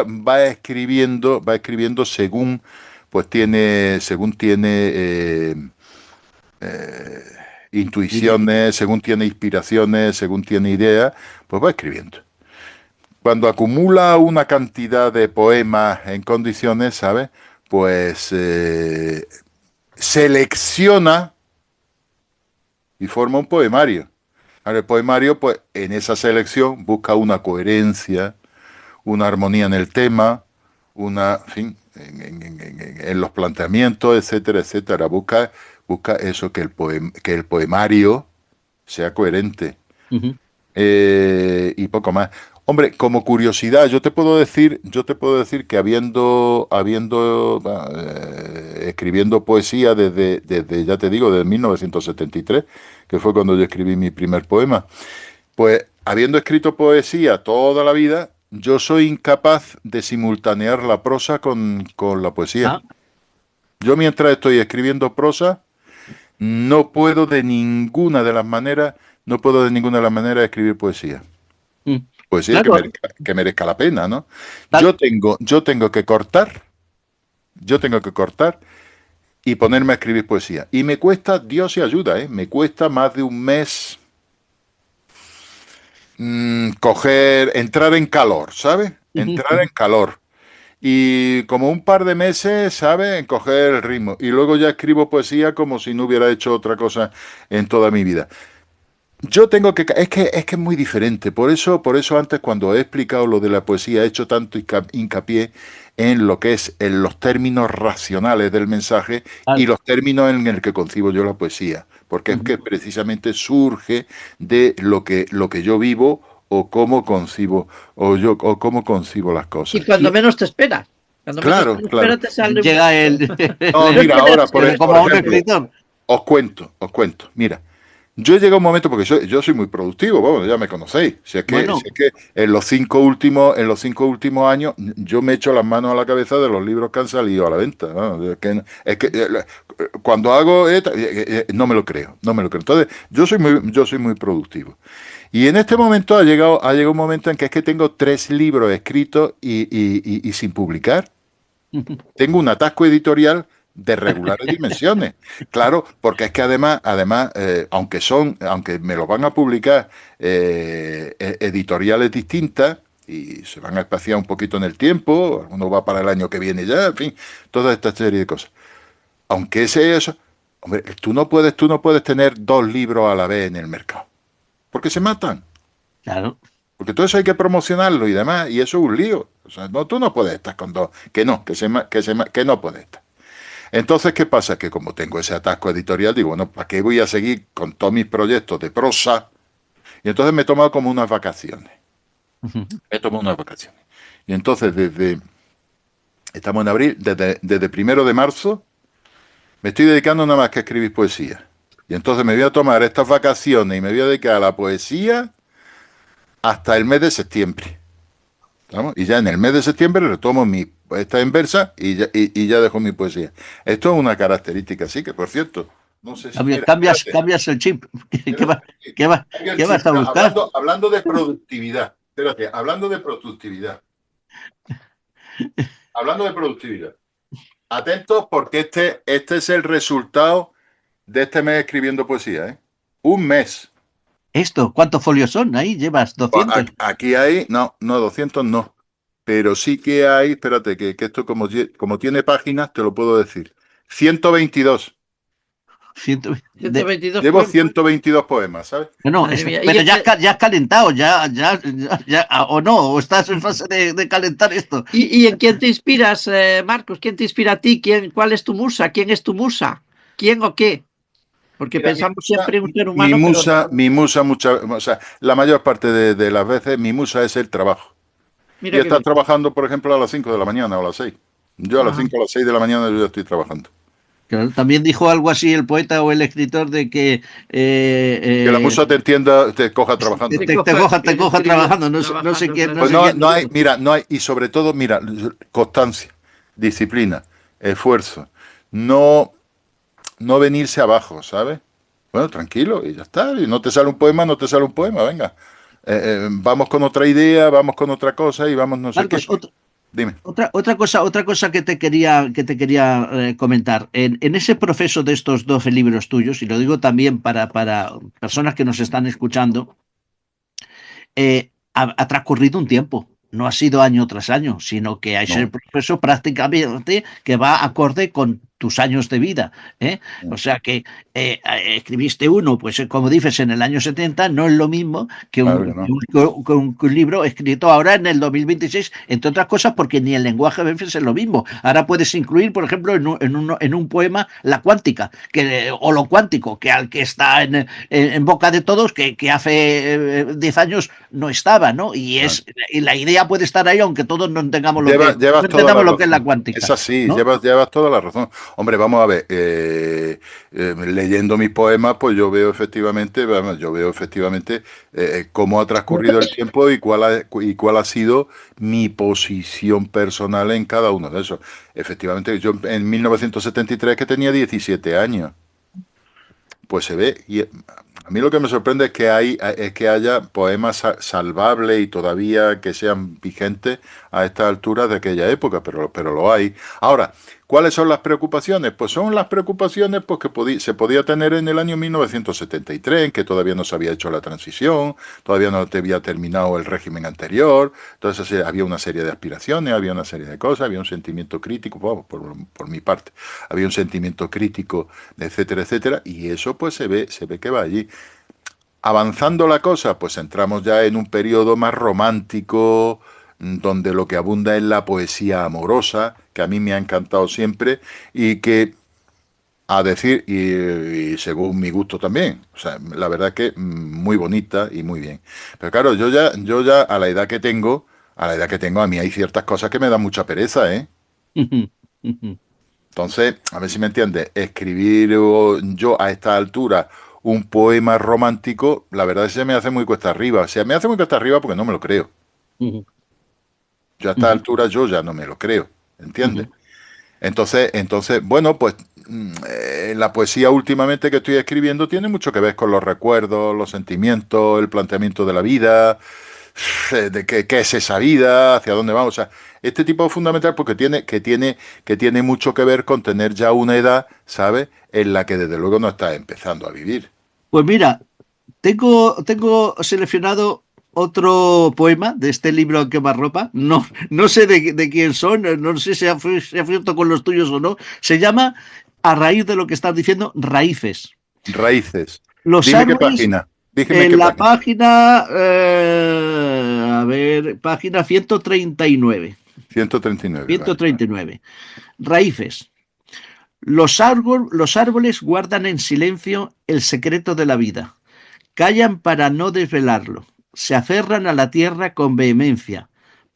va escribiendo según tiene intuiciones, según tiene inspiraciones, según tiene ideas, pues va escribiendo. Cuando acumula una cantidad de poemas en condiciones, ¿sabes? Pues selecciona y forma un poemario. Ahora, el poemario, pues en esa selección busca una coherencia, una armonía en el tema, en fin, en los planteamientos, etcétera, etcétera. Busca eso, que el poemario sea coherente. Ujú. Y poco más. Hombre, como curiosidad, yo te puedo decir que escribiendo poesía desde, ya te digo, desde 1973, que fue cuando yo escribí mi primer poema, pues habiendo escrito poesía toda la vida, yo soy incapaz de simultanear la prosa con la poesía. Ah, Yo mientras estoy escribiendo prosa, no puedo de ninguna de las maneras, no puedo de ninguna de las maneras escribir poesía. mm. Poesía que Claro, merezca la pena, ¿no? tal- Yo tengo que cortar, yo tengo que cortar y ponerme a escribir poesía. Y me cuesta, Dios y ayuda, ¿eh? Me cuesta más de un mes entrar en calor, ¿sabes? ujú, Entrar en ujú. calor. Y como un par de meses, ¿sabes? En coger el ritmo. Y luego ya escribo poesía como si no hubiera hecho otra cosa en toda mi vida. Yo tengo que, es que es muy diferente. Por eso antes cuando he explicado lo de la poesía he hecho tanto hincapié en lo que es en los términos racionales del mensaje y Claro, los términos en el que concibo yo la poesía, porque es ujú. que precisamente surge de lo que yo vivo o cómo concibo o cómo concibo las y cosas. cuando Y menos te espera. Cuando menos te Claro, lo claro. espera te sale un... llega No, Pero mira, tiene ahora, por, raciones. por como un ejemplo, escritor. os cuento. Mira, yo he llegado a un momento, porque yo soy muy productivo, bueno, ya me conocéis. Si Bueno, es que en los cinco últimos años yo me echo las manos a la cabeza de los libros que han salido a la venta, ¿no? Cuando hago no me lo creo, no me lo creo. Entonces, yo soy muy productivo. Y en este momento ha llegado un momento en que es que tengo 3 libros escritos y sin publicar. Tengo un atasco editorial de regulares dimensiones. Claro, porque es que además, aunque me lo van a publicar editoriales distintas y se van a espaciar un poquito en el tiempo, uno va para el año que viene ya, en fin, toda esta serie de cosas. Aunque ese eso, hombre, tú no puedes tener 2 libros a la vez en el mercado, porque se matan. Claro. Porque todo eso hay que promocionarlo y demás, y eso es un lío. O sea, no, tú no puedes estar con 2, que no, que no puedes estar. Entonces, ¿qué pasa? Que como tengo ese atasco editorial, digo, bueno, ¿para qué voy a seguir con todos mis proyectos de prosa? Y entonces me he tomado como unas vacaciones. He tomado unas vacaciones. Y entonces, estamos en abril, desde 1 de marzo, me estoy dedicando nada más que a escribir poesía. Y entonces me voy a tomar estas vacaciones y me voy a dedicar a la poesía hasta el mes de septiembre. ¿Vamos? Y ya en el mes de septiembre retomo esta en versa y ya dejo mi poesía. Esto es una característica, sí, que por cierto, no sé si... Mira, Cambias el chip. cambio el ¿Qué vas chip. a buscar? Hablando de productividad, espérate, hablando de productividad. Atentos porque este es el resultado de este mes escribiendo poesía, ¿eh? Un mes. ¿Cuántos folios son? Ahí llevas 200. Aquí hay, no, 200 no. Pero sí que hay, espérate, que esto como tiene páginas, te lo puedo decir. 122. 122 Llevo poemas. 122 poemas, ¿sabes? No, Madre mía. pero Y ya has calentado, o no, o estás en fase de calentar esto. ¿Y en quién te inspiras, Marcos? ¿Quién te inspira a ti? ¿Cuál es tu musa? ¿Quién es tu musa? ¿Quién o qué? Porque Mira, pensamos siempre en un ser humano, mi musa, o sea, la mayor parte de las veces mi musa es el trabajo. Y mira qué estás bien. trabajando, por ejemplo, a las 5 de la mañana o a las 6. Yo a las Ajá. 5 o a las 6 de la mañana yo ya estoy trabajando. Claro, también dijo algo así el poeta o el escritor de que Que la musa te entienda, te coja trabajando. te coja trabajando, no sé quién, claro. Pues sé quién. no hay, mira, no hay, y sobre todo, mira, constancia, disciplina, esfuerzo, no venirse abajo, ¿sabes? Bueno, tranquilo, y ya está. Y no te sale un poema, no te sale un poema, venga. Vamos con otra idea, vamos con otra cosa y vamos no sé qué. Marcos, Dime. otra cosa que te quería comentar. En ese proceso de estos 12 libros tuyos, y lo digo también para personas que nos están escuchando, ha transcurrido un tiempo. No ha sido año tras año, sino que es el No, proceso prácticamente que va acorde con tus años de vida, ¿eh? O no, sea que escribiste uno, pues como dices, en el año 70, no es lo mismo que claro que un, no. que un libro escrito ahora en el 2026, entre otras cosas porque ni el lenguaje a veces es lo mismo. Ahora puedes incluir, por ejemplo, en un poema la cuántica, o lo cuántico, que al que está en boca de todos, que hace 10 años no estaba, ¿no? Claro. Y la idea puede estar ahí, aunque todos no entendamos Llevas no toda la entendamos lo que es la razón. cuántica, Es así, ¿no? llevas toda la razón. Hombre, vamos a ver, leyendo mis poemas, pues yo veo efectivamente cómo ha transcurrido el tiempo y cuál ha sido mi posición personal en cada uno de esos. Efectivamente, yo en 1973 que tenía 17 años, pues se ve. Y a mí lo que me sorprende es que haya poemas salvables y todavía que sean vigentes a estas alturas de aquella época, pero lo hay. Ahora, ¿cuáles son las preocupaciones? Pues son las preocupaciones pues, que se podía tener en el año 1973, en que todavía no se había hecho la transición, todavía no te había terminado el régimen anterior, entonces había una serie de aspiraciones, había una serie de cosas, había un sentimiento crítico, vamos, por mi parte, había un sentimiento crítico, etcétera, etcétera, y eso pues se ve que va allí. Avanzando la cosa, pues entramos ya en un periodo más romántico, donde lo que abunda es la poesía amorosa, que a mí me ha encantado siempre, y que, y según mi gusto también, o sea, la verdad que muy bonita y muy bien. Pero claro, yo ya a la edad que tengo, a mí hay ciertas cosas que me dan mucha pereza, ¿eh? Entonces, a ver si me entiendes, escribir yo a esta altura un poema romántico, la verdad es que se me hace muy cuesta arriba. O sea, me hace muy cuesta arriba porque no me lo creo. Yo a esta altura yo ya no me lo creo, ¿entiendes? Entonces, bueno, pues la poesía últimamente que estoy escribiendo tiene mucho que ver con los recuerdos, los sentimientos, el planteamiento de la vida. de qué es esa vida, hacia dónde vamos. O sea, este tipo es fundamental porque tiene mucho que ver con tener ya una edad, ¿sabes? En la que desde luego no estás empezando a vivir. Pues mira, tengo seleccionado otro poema de este libro Quemarropa. No, no sé de quién son, no sé si si acierto con los tuyos o no. Se llama, a raíz de lo que estás diciendo, Raíces. Raíces. Los Dime qué árboles página. Dígame en qué la página. página, a ver, página 139. 139, ciento vale. treinta y nueve. Raíces. Los árboles guardan en silencio el secreto de la vida. Callan para no desvelarlo. Se aferran a la tierra con vehemencia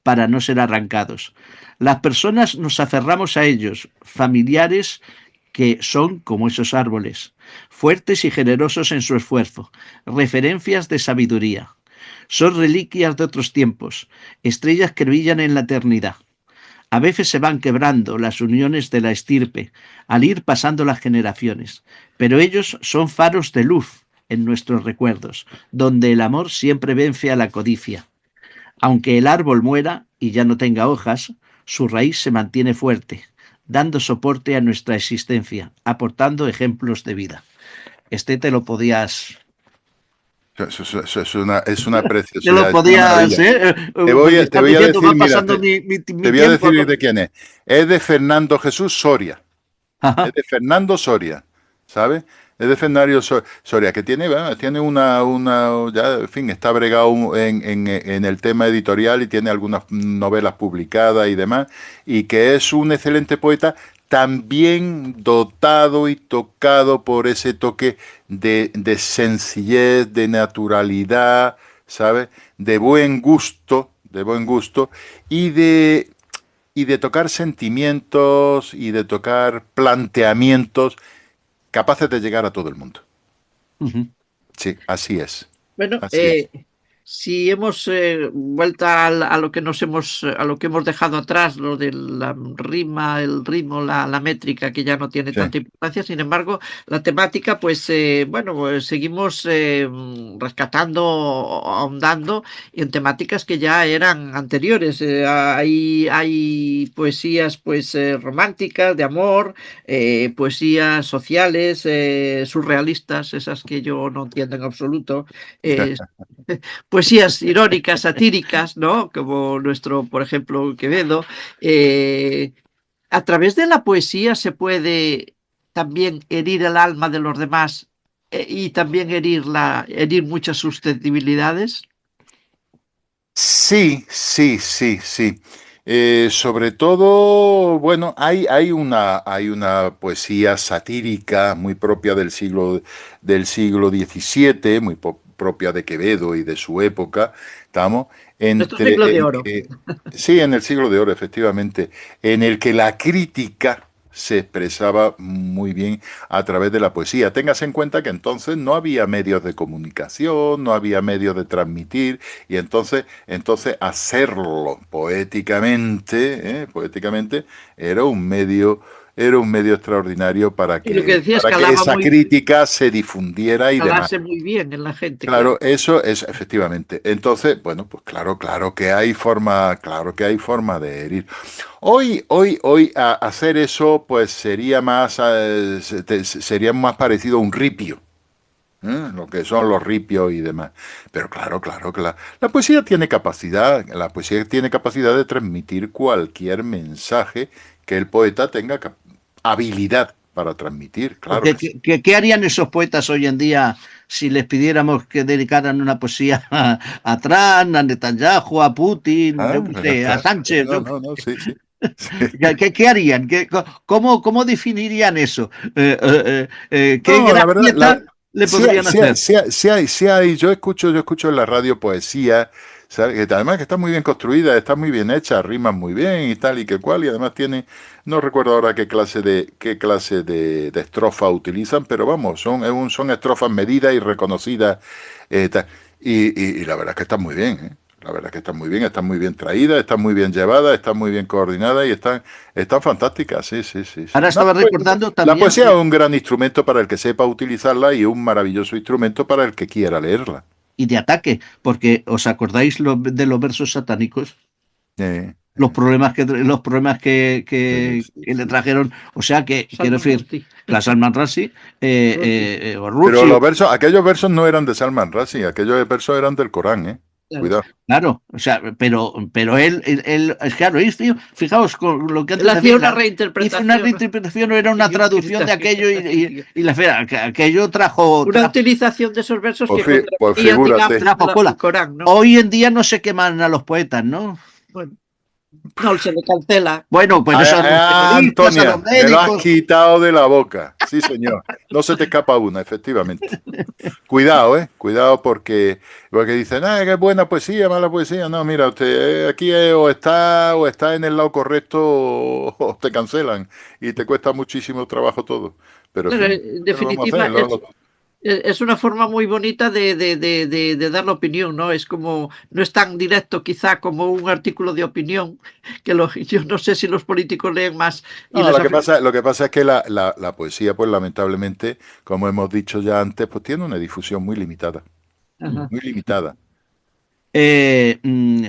para no ser arrancados. Las personas nos aferramos a ellos, familiares que son como esos árboles, fuertes y generosos en su esfuerzo, referencias de sabiduría. Son reliquias de otros tiempos, estrellas que brillan en la eternidad. A veces se van quebrando las uniones de la estirpe al ir pasando las generaciones, pero ellos son faros de luz en nuestros recuerdos, donde el amor siempre vence a la codicia. Aunque el árbol muera y ya no tenga hojas, su raíz se mantiene fuerte, dando soporte a nuestra existencia, aportando ejemplos de vida. Este te lo podías... Eso es una Te lo preciosidad, es una podías, maravilla. ¿eh? Te Me estás voy a diciendo, decir, va mira, pasando mi te voy a tiempo, decir ¿no? de quién es. Es de Fernando Jesús Soria. Es Ajá. de Fernando Soria, ¿sabes? Es de Fernando Soria, que tiene, bueno, tiene ya, en fin, está bregado en el tema editorial y tiene algunas novelas publicadas y demás, y que es un excelente poeta, también dotado y tocado por ese toque de sencillez, de naturalidad, ¿sabes? De buen gusto, y de tocar sentimientos y de tocar planteamientos capaces de llegar a todo el mundo. Ujú. Sí, así es. Bueno, Así es. si hemos vuelto a lo que a lo que hemos dejado atrás, lo de la rima, el ritmo, la métrica, que ya no tiene Sí, tanta importancia. Sin embargo, la temática, pues bueno, pues seguimos rescatando, ahondando en temáticas que ya eran anteriores. Hay poesías, pues románticas, de amor, poesías sociales, surrealistas, esas que yo no entiendo en absoluto. eh, Poesías irónicas, satíricas, ¿no? Como nuestro, por ejemplo, Quevedo. Eh, a través de la poesía se puede también herir el alma de los demás y también herir muchas susceptibilidades. sí, sí, sí, sí. Sobre todo, bueno, hay una poesía satírica muy propia del siglo XVII, muy propia de Quevedo y de su época, ¿estamos? Nuestro siglo de En oro. que, sí, en el siglo de oro, efectivamente, en el que la crítica se expresaba muy bien a través de la poesía. Tengas en cuenta que entonces no había medios de comunicación, no había medios de transmitir, y entonces hacerlo poéticamente, era un medio, era un medio extraordinario para Y lo que que, decía es para que que esa crítica se difundiera y demás. calase muy bien en la gente, claro. Claro, eso es efectivamente. Entonces, bueno, pues claro que hay forma de herir. Hoy hacer eso, pues sería más parecido a un ripio. Lo que son los ripios y demás. Pero claro que la poesía tiene capacidad de transmitir cualquier mensaje que el poeta tenga habilidad para transmitir, claro Porque que sí. ¿qué harían esos poetas hoy en día si les pidiéramos que dedicaran una poesía a Trump, a Netanyahu, a Putin, yo Ah, qué ya sé, a está. Sánchez? No, no, no, sí, sí. Sí. ¿Qué harían? ¿Cómo definirían eso? ¿Qué No, la verdad, gracieta le sí, podrían hacer? sí hay. Yo escucho en la radio poesía, ¿sabes? Que además que está muy bien construida, está muy bien hecha, riman muy bien y tal y que cual, y además no recuerdo ahora qué clase de estrofa utilizan, pero vamos, son estrofas medidas y reconocidas, tal. Y la verdad es que están muy bien, ¿eh? La verdad es que están muy bien traídas, están muy bien llevadas, están muy bien coordinadas y están fantásticas, sí, sí, sí, sí. Ahora No, estaba pues, recordando la también, poesía es un gran instrumento para el que sepa utilizarla y un maravilloso instrumento para el que quiera leerla. y de ataque, porque ¿os acordáis de los versos satánicos? Eh, Los problemas sí, que le sí. trajeron, o sea que, quiero Salman decir, Rushdie. la Salman Rushdie, Rushdie, o Pero Rushdie, los versos, aquellos versos no eran de Salman Rushdie, aquellos versos eran del Corán, ¿eh? claro. Cuidado. claro, o sea, pero claro, fijaos con lo que Él antes hacía una decía, hizo una reinterpretación, ¿no? reinterpretación, era Y una traducción de aquello y la fea, aquello una utilización de esos versos que Pues contravenían, digamos, figúrate. trajo el cola. Corán, ¿no? Hoy en día no se queman a los poetas, ¿no? Bueno, no, se le cancela. Bueno, pues eso a los periodistas, a los Antonia, me lo has médicos. quitado de la boca. Sí, señor. No se te escapa una, efectivamente. Cuidado, Cuidado porque dicen, qué buena poesía, mala poesía. No, mira, usted aquí o está en el lado correcto o te cancelan y te cuesta muchísimo trabajo todo. Pero en Claro, fin, en ¿qué le vamos a definitiva, hacer? es una forma muy bonita de dar la opinión, ¿no? Es como, no es tan directo quizá como un artículo de opinión, yo no sé si los políticos leen más y No, les afecta. lo que pasa es que la poesía, pues lamentablemente, como hemos dicho ya antes, pues tiene una difusión muy limitada. Ajá. Muy limitada.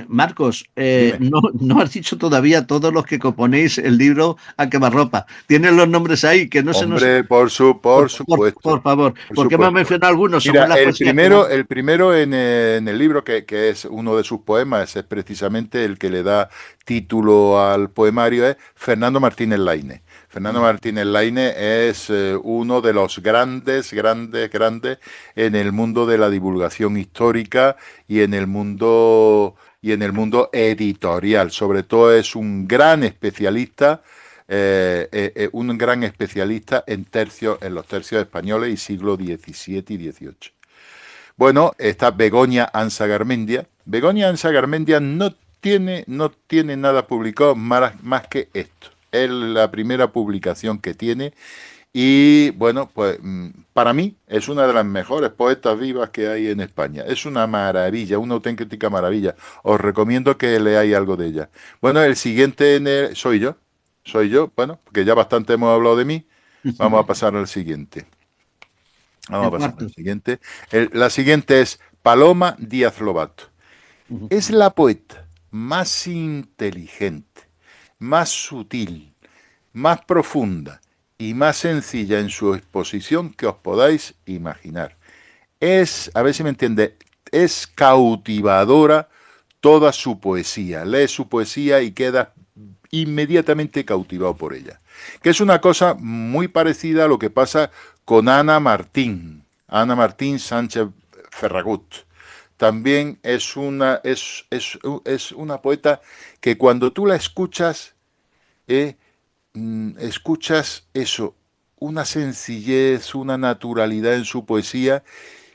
Marcos, Dime. no has dicho todavía todos los que componéis el libro A quemarropa. Tienen los nombres ahí, que no se nos... Hombre, por supuesto, Por favor, por porque me ha supuesto. mencionado algunos, Mira, según las poesías que van. el primero en el libro, que es uno de sus poemas, es precisamente el que le da título al poemario, es Fernando Martínez Laínez. Fernando Martínez Laínez es uno de los grandes en el mundo de la divulgación histórica y en el mundo editorial. Sobre todo es un gran especialista en los tercios españoles y siglo XVII y XVIII. Bueno, está Begoña Ansa Garmendia. Begoña Ansa Garmendia no tiene nada publicado más que esto. Es la primera publicación que tiene y bueno, pues para mí es una de las mejores poetas vivas que hay en España. Es una maravilla, una auténtica maravilla. Os recomiendo que leáis algo de ella. Bueno, el siguiente soy yo. Soy yo, bueno, porque ya bastante hemos hablado de mí. Vamos a pasar al siguiente. Vamos a El pasar al cuarto. siguiente. La siguiente es Paloma Díaz Lobato. Es la poeta más inteligente, más sutil, más profunda y más sencilla en su exposición que os podáis imaginar. A ver si me entiende, es cautivadora toda su poesía. Lees su poesía y quedas inmediatamente cautivado por ella. Que es una cosa muy parecida a lo que pasa con Ana Martín Sánchez Ferragut. También es una poeta que cuando tú la escuchas, escuchas eso, una sencillez, una naturalidad en su poesía,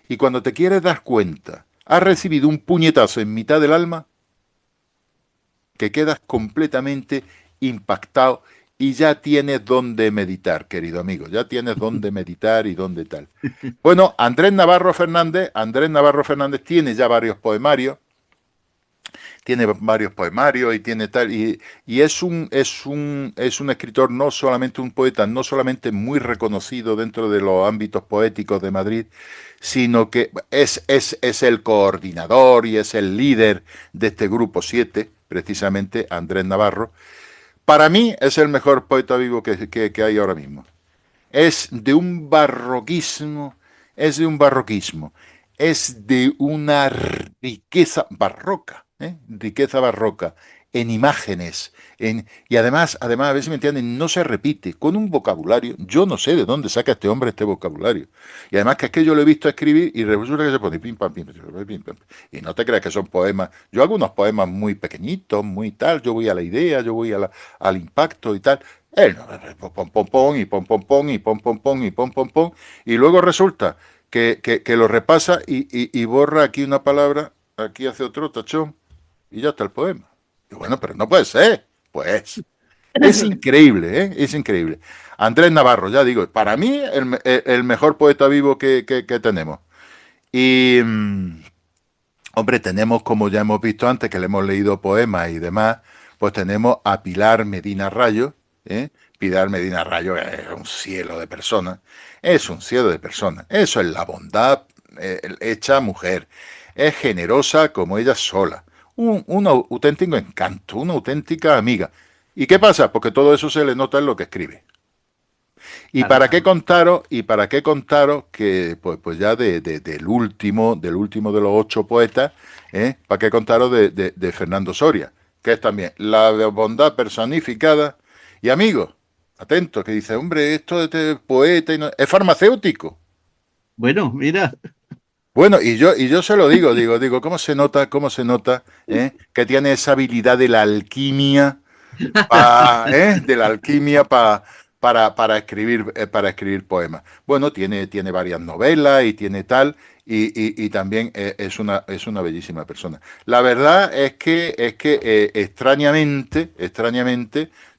y cuando te quieres dar cuenta, has recibido un puñetazo en mitad del alma, que quedas completamente impactado y ya tienes dónde meditar, querido amigo, ya tienes dónde meditar y dónde tal. Bueno, Andrés Navarro Fernández tiene varios poemarios y tiene tal, y es un escritor, no solamente un poeta, no solamente muy reconocido dentro de los ámbitos poéticos de Madrid, sino que es el coordinador y es el líder de este grupo 7, precisamente Andrés Navarro. Para mí es el mejor poeta vivo que hay ahora mismo. Es de un barroquismo, es de un barroquismo, es de una riqueza barroca, riqueza barroca, en imágenes, y además, a ver si me entienden, no se repite, con un vocabulario, yo no sé de dónde saca este hombre este vocabulario. Y además que es que yo lo he visto escribir y resulta que se pone pim, pam, pim, pim, pim, pam. Y no te creas que son poemas, yo hago unos poemas muy pequeñitos, muy tal, yo voy a la idea, yo voy al impacto y tal. Él, pom, pom, pom, y pom, pom, pom, y pom, pom, pom, y pom, pom, pom, y luego resulta que lo repasa y borra aquí una palabra, aquí hace otro tachón, y ya está el poema. Y bueno, pero no puede ser. Pues es increíble, ¿eh? Es increíble. Andrés Navarro, ya digo, para mí el mejor poeta vivo que tenemos. Y, hombre, tenemos, como ya hemos visto antes, que le hemos leído poemas y demás, pues tenemos a Pilar Medina Rayo, ¿eh? Pilar Medina Rayo es un cielo de personas, es un cielo de personas. Eso es la bondad hecha mujer. es generosa como ella sola. Un auténtico encanto, una auténtica amiga. ¿Y qué pasa? Porque todo eso se le nota en lo que escribe. ¿Y Claro. para qué contaros? ¿Y para qué contaros que pues ya del último de los 8 poetas, para qué contaros de Fernando Soria, que es también la bondad personificada y amigos, atentos, que dice, hombre, esto de este poeta y es farmacéutico. Bueno, mira, Bueno, y yo se lo digo, cómo se nota, que tiene esa habilidad de la alquimia de la alquimia para escribir poemas. Bueno, tiene varias novelas y tiene tal, y también es una bellísima persona. La verdad es que extrañamente,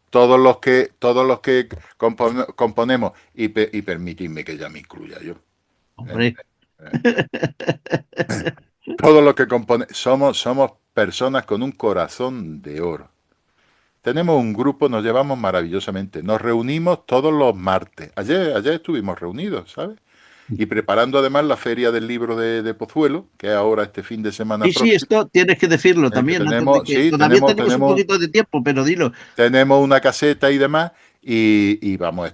todos los que componemos, y permitidme que ya me incluya yo, ¿eh? hombre, Todos los que componemos somos personas con un corazón de oro. Tenemos un grupo, nos llevamos maravillosamente. Nos reunimos todos los martes. Ayer estuvimos reunidos, ¿sabes? Y preparando además la Feria del Libro de Pozuelo, que es ahora este fin de semana sí, sí, próximo. esto tienes que decirlo Que también antes de tenemos, que sí, todavía tenemos, tenemos un tenemos, poquito de tiempo, pero dilo. tenemos una caseta y demás, y vamos a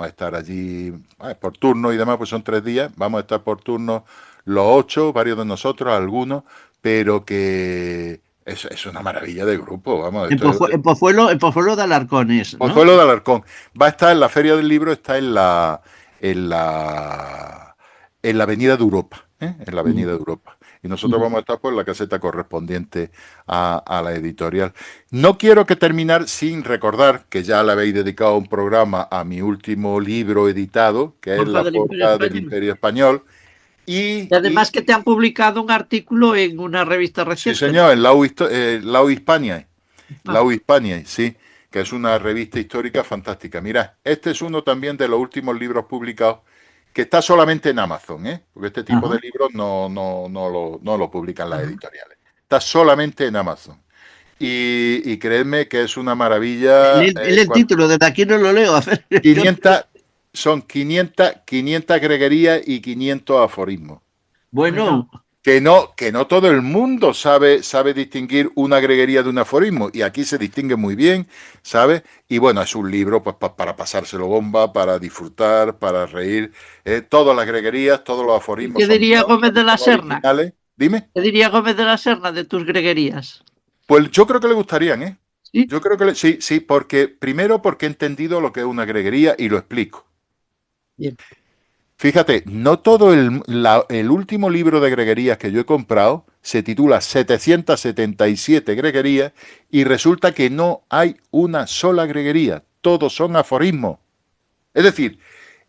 estar allí por turno y demás, pues son 3 días. Vamos a estar por turno los 8, varios de nosotros, algunos, pero que es una maravilla de grupo, vamos. En Pozuelo de Alarcones, ¿no? Pozuelo de Alarcón. Va a estar en la Feria del Libro, está en la Avenida de Europa, ¿eh? En la Mm, Avenida de Europa. Y nosotros mm. vamos a estar por la caseta correspondiente a la editorial. No quiero que terminar sin recordar que ya le habéis dedicado un programa a mi último libro editado, que es Forja La del Imperio Forja del Español. Imperio Español. Y, Y y además que te han publicado un artículo en una revista sí, reciente, ¿no? señor, en Lau Hispania. Ah, Lau Hispania, sí, que es una revista histórica fantástica. Mira, este es uno también de los últimos libros publicados que está solamente en Amazon, ¿eh? Porque este tipo de Ajá. libros no lo publican las ajá. editoriales. Está solamente en Amazon. Y creedme que es una maravilla. El título, desde aquí no lo leo. A ver, yo 500, son 500 greguerías y 500 aforismos. Bueno, bueno, Que no todo el mundo sabe distinguir una greguería de un aforismo, y aquí se distingue muy bien, ¿sabes? Y bueno, es un libro pues para pasárselo bomba, para disfrutar, para reír. Todas las greguerías, todos los ¿y aforismos qué son diría míos, Gómez de la son Serna? originales. Dime. ¿Qué diría Gómez de la Serna de tus greguerías? Pues yo creo que le gustarían, ¿eh? Sí, Yo creo que sí, sí, primero porque he entendido lo que es una greguería y lo explico. bien. Fíjate, no todo el último libro de greguerías que yo he comprado se titula 777 greguerías, y resulta que no hay una sola greguería, todos son aforismos. Es decir,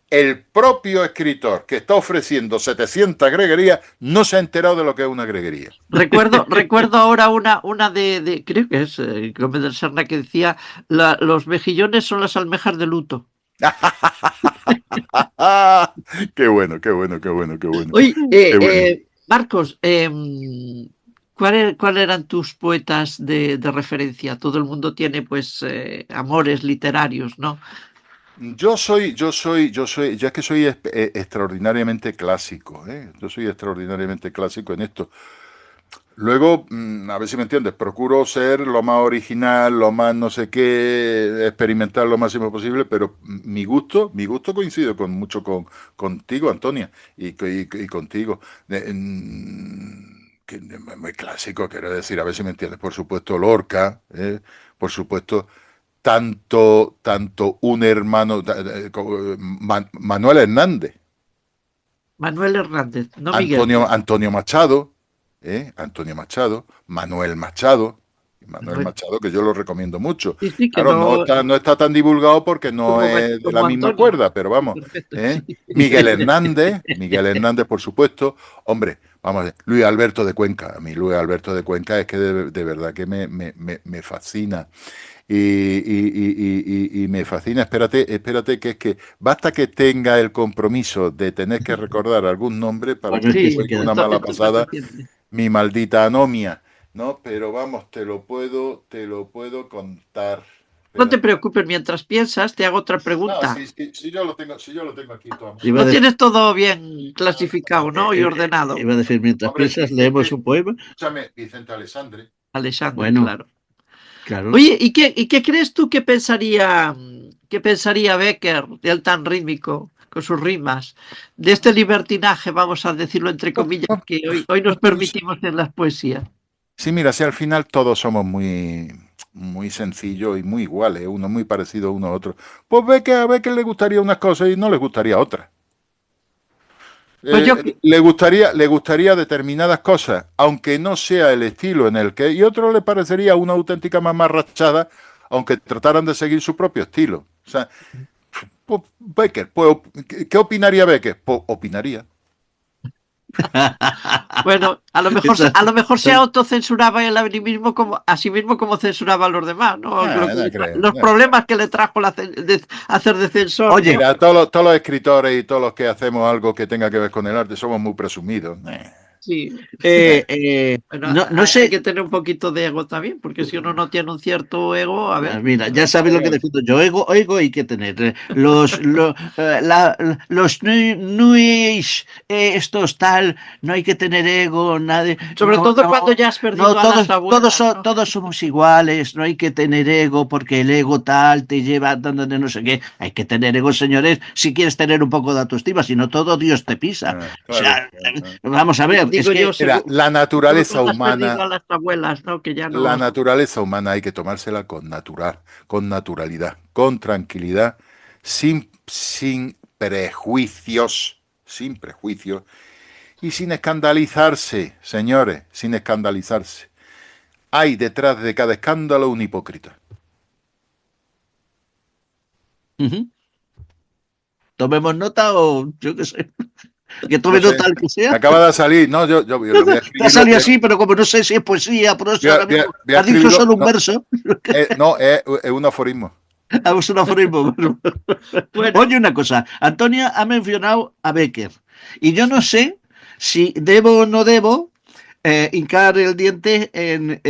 el propio escritor que está ofreciendo 700 greguerías no se ha enterado de lo que es una greguería. Recuerdo ahora una creo que es Gómez de la Serna que decía, los mejillones son las almejas de luto. Qué bueno, qué bueno, qué bueno, qué bueno, Oye, qué bueno. Marcos, ¿cuál eran tus poetas de referencia? Todo el mundo tiene, pues, amores literarios, ¿no? Yo es que soy extraordinariamente clásico, ¿eh? Yo soy extraordinariamente clásico en esto. Luego, a ver si me entiendes, procuro ser lo más original, lo más no sé qué, experimentar lo máximo posible, pero mi gusto coincide mucho contigo, Antonia, y contigo. Que es muy clásico, quiero decir, a ver si me entiendes. Por supuesto, Lorca, por supuesto, tanto un hermano, como Manuel Hernández. Manuel Hernández, no Miguel. Antonio Machado, Antonio Machado, Manuel Manuel. Machado, que yo lo recomiendo mucho. Sí, sí, que Claro, no no, está, no está tan divulgado porque no es de la como misma Antonio. cuerda, pero vamos. Perfecto, ¿eh? sí. Miguel Hernández, por supuesto. Hombre, vamos a ver, Luis Alberto de Cuenca. A mí Luis Alberto de Cuenca es que de verdad que me fascina. Y me fascina. Espérate, que es que basta que tenga el compromiso de tener que recordar algún nombre para bueno, que es me que Sí, se juegue queda una esto, mala todo. esto pasa pasada, siempre. mi maldita anomia, ¿no? Pero vamos, te lo puedo contar. No te preocupes, mientras piensas, te hago otra pregunta. No, sí, yo lo tengo aquí todo. Lo tienes todo bien clasificado, ¿no? Y ordenado. Iba a decir, mientras Hombre, piensas, leemos un poema. Escúchame, Vicente Alessandri. Alexandre, Bueno, claro. claro. Oye, ¿y qué crees tú que pensaría Becker, el tan rítmico, con sus rimas, de este libertinaje, vamos a decirlo entre comillas, que hoy nos permitimos en las poesías? Sí, mira, si al final todos somos muy sencillos y muy iguales, uno muy parecido uno a otro. Pues ve que le gustaría unas cosas y no le gustaría otras. Pues yo, Le gustaría determinadas cosas, aunque no sea el estilo en el que, y otro le parecería una auténtica mamarrachada, aunque trataran de seguir su propio estilo. O sea, pues Becker, pues, ¿qué opinaría Becker? Pues opinaría. bueno, a lo mejor se autocensuraba él a sí mismo como censuraba a los demás, ¿no? No creo. Los No. problemas que le trajo hacer de censor. Oye, Mira, todos los escritores y todos los que hacemos algo que tenga que ver con el arte somos muy presumidos. Sí. Bueno, no hay sé. que tener un poquito de ego también, porque si uno no tiene un cierto ego, a ver. Mira, ya sabes lo que defiendo yo. Ego hay que tener. Los New Age, estos tal, no hay que tener ego, nadie. Sobre todo cuando ya has perdido a las abuelas, ¿no? Todos somos iguales, no hay que tener ego porque el ego tal te lleva dando de no sé qué. Hay que tener ego, señores, si quieres tener un poco de autoestima, si no todo Dios te pisa. O sea, vamos a ver, Digo yo, mira, la naturaleza cuando has perdido humana. a las abuelas, ¿no? Que ya no. La naturaleza humana hay que tomársela con naturalidad, con tranquilidad, sin sin prejuicios y sin escandalizarse, señores, sin escandalizarse. Hay detrás de cada escándalo un hipócrita. tomemos nota o yo qué sé. Que No tome sé, nota al que sea. me acaba de salir, no, yo lo voy a Te ha escribir. salido así, pero como no sé si es poesía, prosa, ahora mismo, Voy a has dicho escribirlo. solo un No, verso. no, es un aforismo. Vamos un aforismo. Bueno, Oye, una cosa, Antonia ha mencionado a Becker y yo no sé si debo o no debo hincar el diente en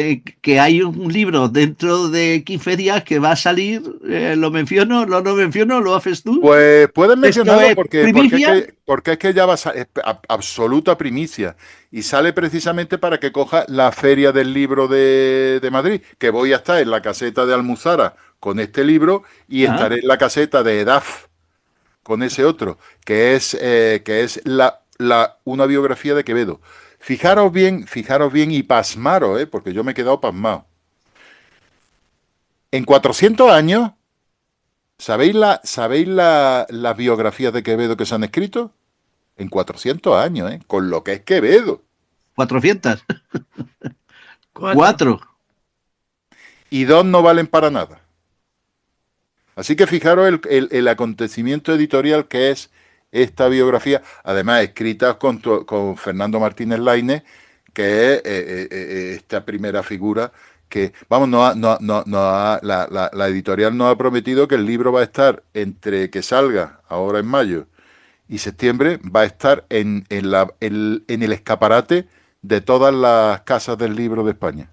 que hay un libro dentro de 15 días que va a salir, lo menciono, no menciono, lo haces tú. Pues puedes Esto mencionarlo es porque primicia. es que ya va a es absoluta primicia y sale precisamente para que coja la Feria del Libro de Madrid, que voy a estar en la caseta de Almuzara con este libro y Ah, estaré en la caseta de Edaf con ese otro, que es una biografía de Quevedo. Fijaros bien y pasmaros, porque yo me he quedado pasmado. En 400 años, las biografías de Quevedo que se han escrito? En 400 años, con lo que es Quevedo. 400. cuatro. 4. Y dos no valen para nada. Así que fijaros el acontecimiento editorial que es esta biografía, además escrita con Fernando Martínez Lainez, que es esta primera figura que, vamos, la editorial nos ha prometido que el libro va a estar entre que salga ahora en mayo y septiembre, va a estar en el escaparate de todas las casas del libro de España.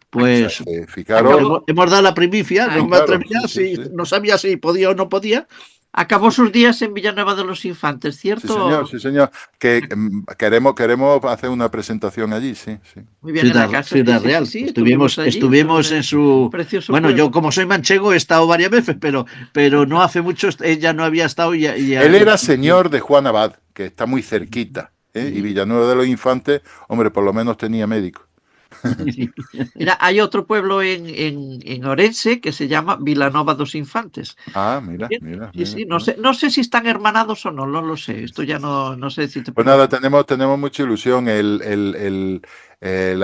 Pues O sea, fijaros, hemos dado la primicia, no me claro, atrevía, sí. no sabía si podía o no podía. Acabó sus días en Villanueva de los Infantes, ¿cierto? Sí, señor. Que queremos hacer una presentación allí, sí. Muy bien, en la casa. Ciudad Sí, Real. sí, Estuvimos allí, en su. precioso Bueno, pueblo. yo como soy manchego he estado varias veces, pero no hace mucho ella no había estado Él era señor de Juan Abad, que está muy cerquita. Y Villanueva de los Infantes, hombre, por lo menos tenía médico. Mira, hay otro pueblo en Orense que se llama Vilanova dos Infantes. Ah, mira. Sí, no sé si están hermanados o no, no lo sé. Esto ya no sé si te Pues puedo. nada, tenemos mucha ilusión. La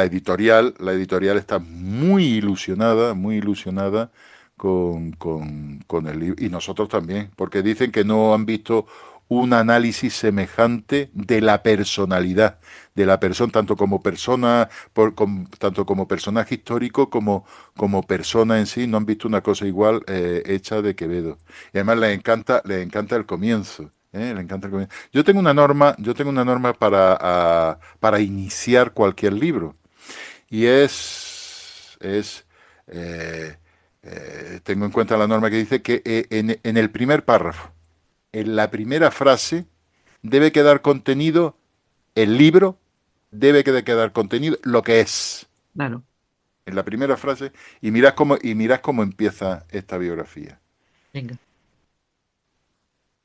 editorial está muy ilusionada con el libro. Y nosotros también, porque dicen que no han visto un análisis semejante de la personalidad de la persona, tanto como personaje histórico como persona en sí. No han visto una cosa igual hecha de Quevedo. Y además les encanta el comienzo. Le encanta el comienzo. Yo tengo una norma para iniciar cualquier libro y es tengo en cuenta la norma que dice que en el primer párrafo, en la primera frase, debe quedar contenido el libro, debe quedar contenido lo que es. Claro, En la primera frase, y mirad cómo empieza esta biografía. venga.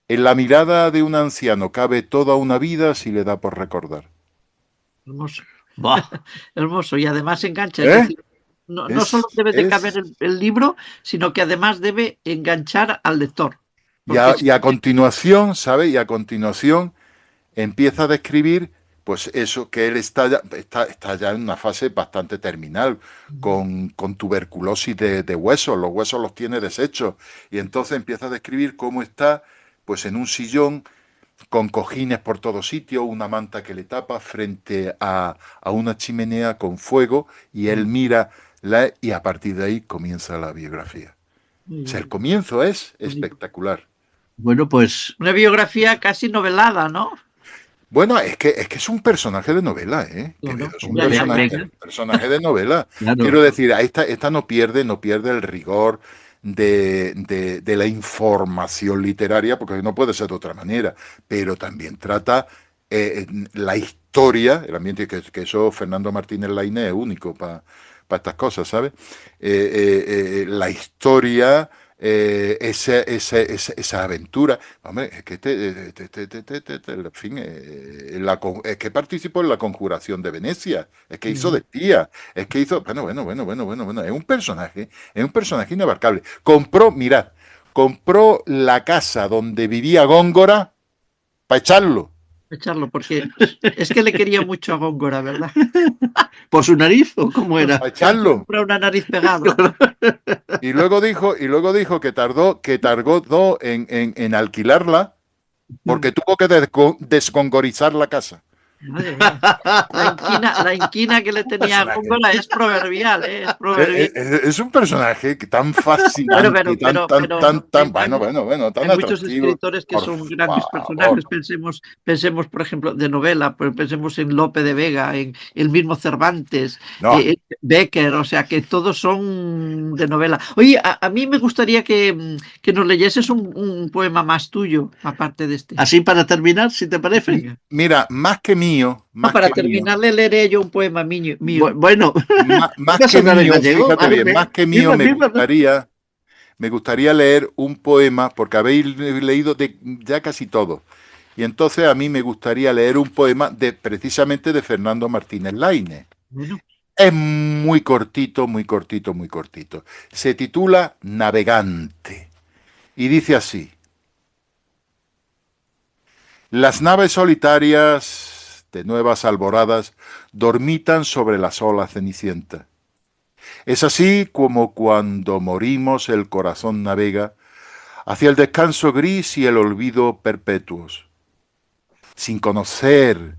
En la mirada de un anciano cabe toda una vida si le da por recordar. Hermoso. Buah. Hermoso. Y además engancha, es ¿Eh? decir, no solo debe de caber Es el libro, sino que además debe enganchar al lector. y Porque a, si y a continuación, ¿sabe? Y a continuación empieza a describir, pues eso, que él está ya en una fase bastante terminal, con tuberculosis de huesos, los huesos los tiene deshechos, y entonces empieza a describir cómo está, pues en un sillón, con cojines por todos sitios, una manta que le tapa frente a una chimenea con fuego, y él mira, y a partir de ahí comienza la biografía. muy O sea, el bien, comienzo es bonito. espectacular. Bueno, pues Una biografía casi novelada, ¿no? Bueno, es que es un personaje de novela, ¿eh? Claro, Querido, es un ya, ya, ya, venga, ya. personaje de novela. claro. Quiero decir, esta no pierde el rigor de la información literaria, porque no puede ser de otra manera, pero también trata la historia, el ambiente, que eso Fernando Martínez Lainez es único para estas cosas, ¿sabes? La historia, esa aventura. Hombre, es que en fin, es que participó en la conjuración de Venecia, es que hizo de espía, es que hizo, bueno, es un personaje inabarcable. Compró la casa donde vivía Góngora para echarlo, Echarlo, porque es que le quería mucho a Góngora, ¿verdad? ¿Por su nariz o cómo era? para echarlo. Comprar una nariz pegada. Y luego dijo que tardó en alquilarla porque tuvo que descongorizar la casa. Madre mía. La inquina que le tenía a Personaje. Góngora es proverbial, ¿eh? Es Es, proverbial. es- es un personaje tan Bueno, fascinante, hay tan muchos atractivo. escritores que Por son grandes favor. personajes. Pensemos, por ejemplo, de novela, pues pensemos en Lope de Vega, en el mismo Cervantes, No, Becker, o sea, que todos son de novela. Oye, a mí me gustaría que nos leyeses un poema más tuyo, aparte de este. Así para terminar, si te parece. Venga. mira, No, más para que mío, terminar, le leeré yo un poema mío. Bueno, más ¿vas a que hablar en mío, gallego? fíjate bien, Vale, más que mío dime, dime. me gustaría leer un poema, porque habéis leído ya casi todo. Y entonces a mí me gustaría leer un poema precisamente de Fernando Martínez Lainez. Bueno, Es muy cortito, muy cortito, muy cortito. Se titula Navegante y dice así: las naves solitarias de nuevas alboradas dormitan sobre las olas cenicientas. Es así como cuando morimos el corazón navega hacia el descanso gris y el olvido perpetuos, sin conocer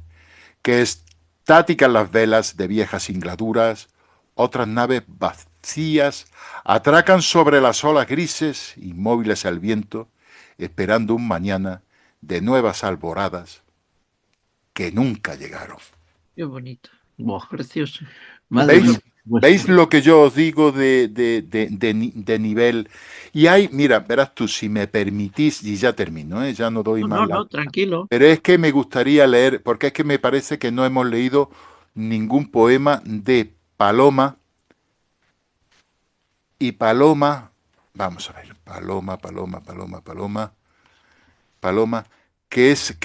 que estáticas las velas de viejas singladuras, otras naves vacías atracan sobre las olas grises, inmóviles al viento, esperando un mañana de nuevas alboradas que nunca llegaron. qué bonito, Buah, precioso. madre mía. ¿Veis? Pues, ¿Veis lo que yo os digo de nivel? Y hay, mira, verás tú, si me permitís, y ya termino, ya no doy No, más no, la... no, tranquilo. Pero es que me gustaría leer, porque es que me parece que no hemos leído ningún poema de Paloma. Y Paloma, vamos a ver, Paloma, que es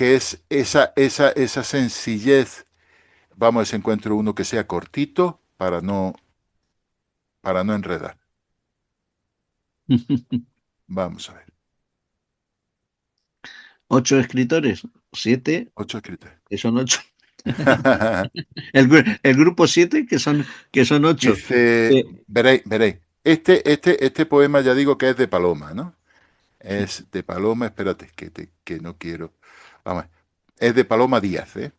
esa sencillez. Vamos a ver si encuentro uno que sea cortito para no enredar. Vamos a ver. 8 escritores, 7, 8 escritores. que son 8. El grupo 7, que son 8. Dice, veréis. Este poema ya digo que es de Paloma, ¿no? Es de Paloma, espérate, que no quiero. Vamos, es de Paloma Díaz, ¿eh?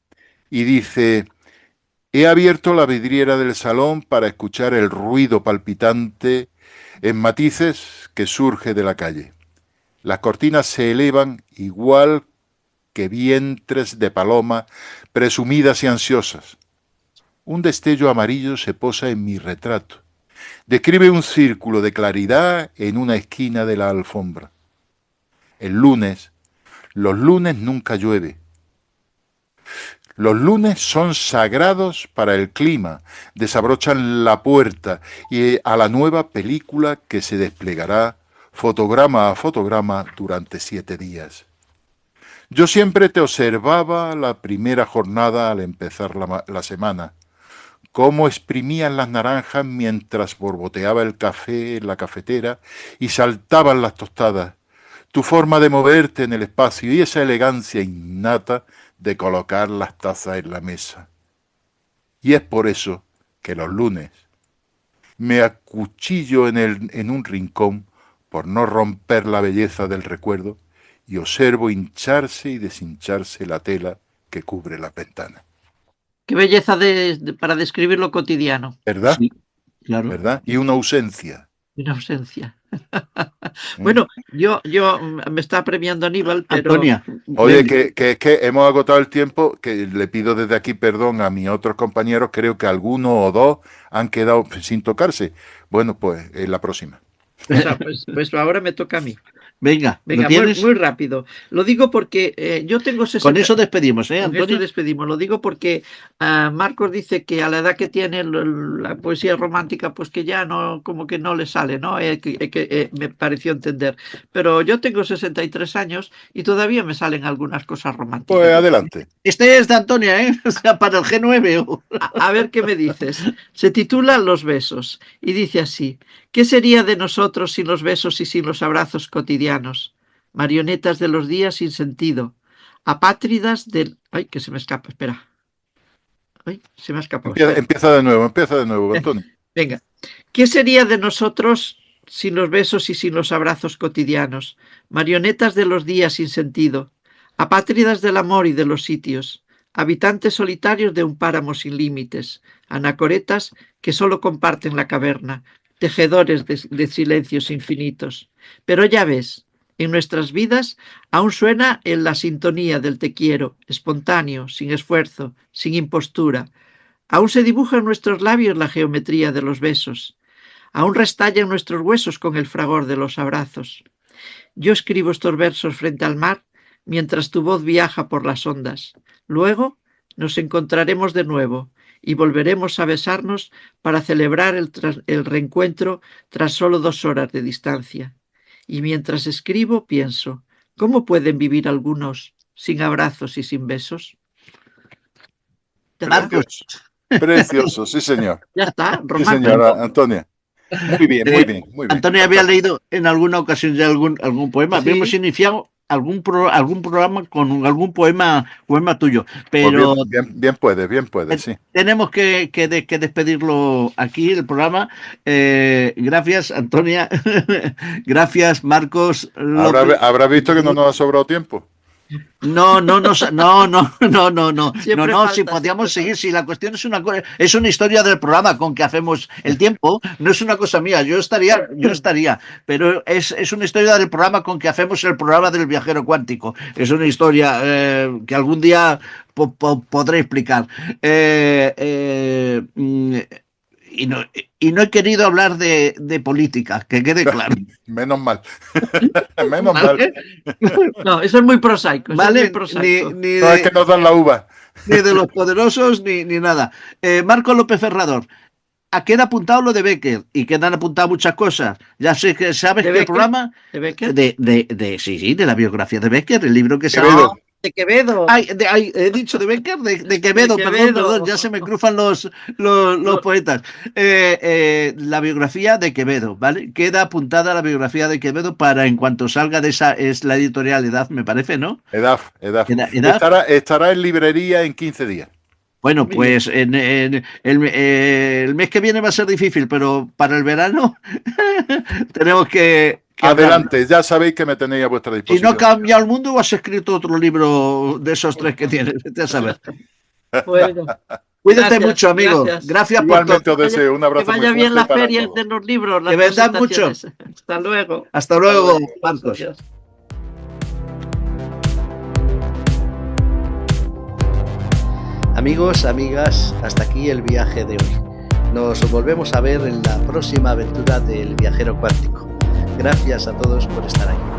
Y dice: he abierto la vidriera del salón para escuchar el ruido palpitante en matices que surge de la calle. Las cortinas se elevan igual que vientres de paloma, presumidas y ansiosas. Un destello amarillo se posa en mi retrato Describe un círculo de claridad en una esquina de la alfombra. El lunes, los lunes nunca llueve. Los lunes son sagrados para el clima, desabrochan la puerta y a la nueva película que se desplegará fotograma a fotograma durante 7 días. Yo siempre te observaba la primera jornada al empezar la semana, cómo exprimían las naranjas mientras borboteaba el café en la cafetera y saltaban las tostadas, tu forma de moverte en el espacio y esa elegancia innata de colocar las tazas en la mesa. Y es por eso que los lunes me acuchillo en un rincón por no romper la belleza del recuerdo y observo hincharse y deshincharse la tela que cubre las ventanas. Qué belleza para describir lo cotidiano. ¿Verdad? Sí, claro. ¿Verdad? Y una ausencia. Una ausencia. Bueno, yo me está premiando Aníbal, pero... Antonia. Oye, que hemos agotado el tiempo, que le pido desde aquí perdón a mis otros compañeros, creo que alguno o dos han quedado sin tocarse. Bueno, pues en la próxima. Pues ahora me toca a mí. Venga, Venga, muy rápido. Lo digo porque yo tengo 60... Con eso despedimos, Antonio? Con eso despedimos. Lo digo porque Marcos dice que a la edad que tiene la poesía romántica, pues que ya no, como que no le sale, ¿no? Me pareció entender. Pero yo tengo 63 años y todavía me salen algunas cosas románticas. Pues adelante. Este es de Antonia, ¿eh? O sea, para el G9. A ver qué me dices. Se titula Los besos y dice así: ¿qué sería de nosotros sin los besos y sin los abrazos cotidianos? Marionetas de los días sin sentido, apátridas del... Ay, que se me escapa, espera. Ay, se me ha escapado. Empieza de nuevo, Antonio. Venga. ¿Qué sería de nosotros sin los besos y sin los abrazos cotidianos? Marionetas de los días sin sentido, apátridas del amor y de los sitios, habitantes solitarios de un páramo sin límites, anacoretas que solo comparten la caverna, tejedores de silencios infinitos. Pero ya ves, en nuestras vidas aún suena en la sintonía del te quiero, espontáneo, sin esfuerzo, sin impostura. Aún se dibuja en nuestros labios la geometría de los besos. Aún restalla en nuestros huesos con el fragor de los abrazos. Yo escribo estos versos frente al mar mientras tu voz viaja por las ondas. Luego nos encontraremos de nuevo y volveremos a besarnos para celebrar el reencuentro tras solo 2 horas de distancia. Y mientras escribo pienso, ¿cómo pueden vivir algunos sin abrazos y sin besos? Precioso, precioso, sí señor. Ya está, romántico. Sí señora Antonia. Muy bien, muy bien, muy bien. Antonia había leído en alguna ocasión ya algún poema. Sí. Habíamos iniciado algún programa con algún poema tuyo, pero pues bien puede, sí. Tenemos que despedirlo aquí, el programa. Gracias, Antonia. Gracias, Marcos. ¿Habrá visto que no nos ha sobrado tiempo? No, si podíamos seguir, si la cuestión es una historia del programa con que hacemos el tiempo, no es una cosa mía, yo estaría, pero es una historia del programa con que hacemos el programa del viajero cuántico, es una historia que algún día podré explicar. Y no he querido hablar de política, que quede claro. Menos mal. Menos mal. No, eso es muy prosaico. ¿Vale? No es que nos dan la uva. Ni de los poderosos, ni nada. Marco López Ferrador. Queda apuntado lo de Bécquer y quedan apuntadas muchas cosas. Ya sé que sabes que el programa ¿De Bécquer? Sí, de la biografía de Bécquer, el libro que se de Quevedo. He dicho de Bécquer, de Quevedo, perdón, ya se me cruzan los poetas. La biografía de Quevedo, ¿vale? Queda apuntada la biografía de Quevedo para en cuanto salga de esa, es la editorial EDAF, me parece, ¿no? EDAF. Estará en librería en 15 días. Bueno, pues el mes que viene va a ser difícil, pero para el verano tenemos que adelante, hablar. Ya sabéis que me tenéis a vuestra disposición. Si no cambia el mundo, o has escrito otro libro de esos 3 que tienes, ya sabes. Bueno. Cuídate mucho, amigo. Gracias por todo. Deseo un abrazo. Que vaya bien la feria de los libros. Que vendan mucho. Hasta luego. Hasta luego, Marcos. Adiós. Amigos, amigas, hasta aquí el viaje de hoy. Nos volvemos a ver en la próxima aventura del viajero cuántico. Gracias a todos por estar ahí.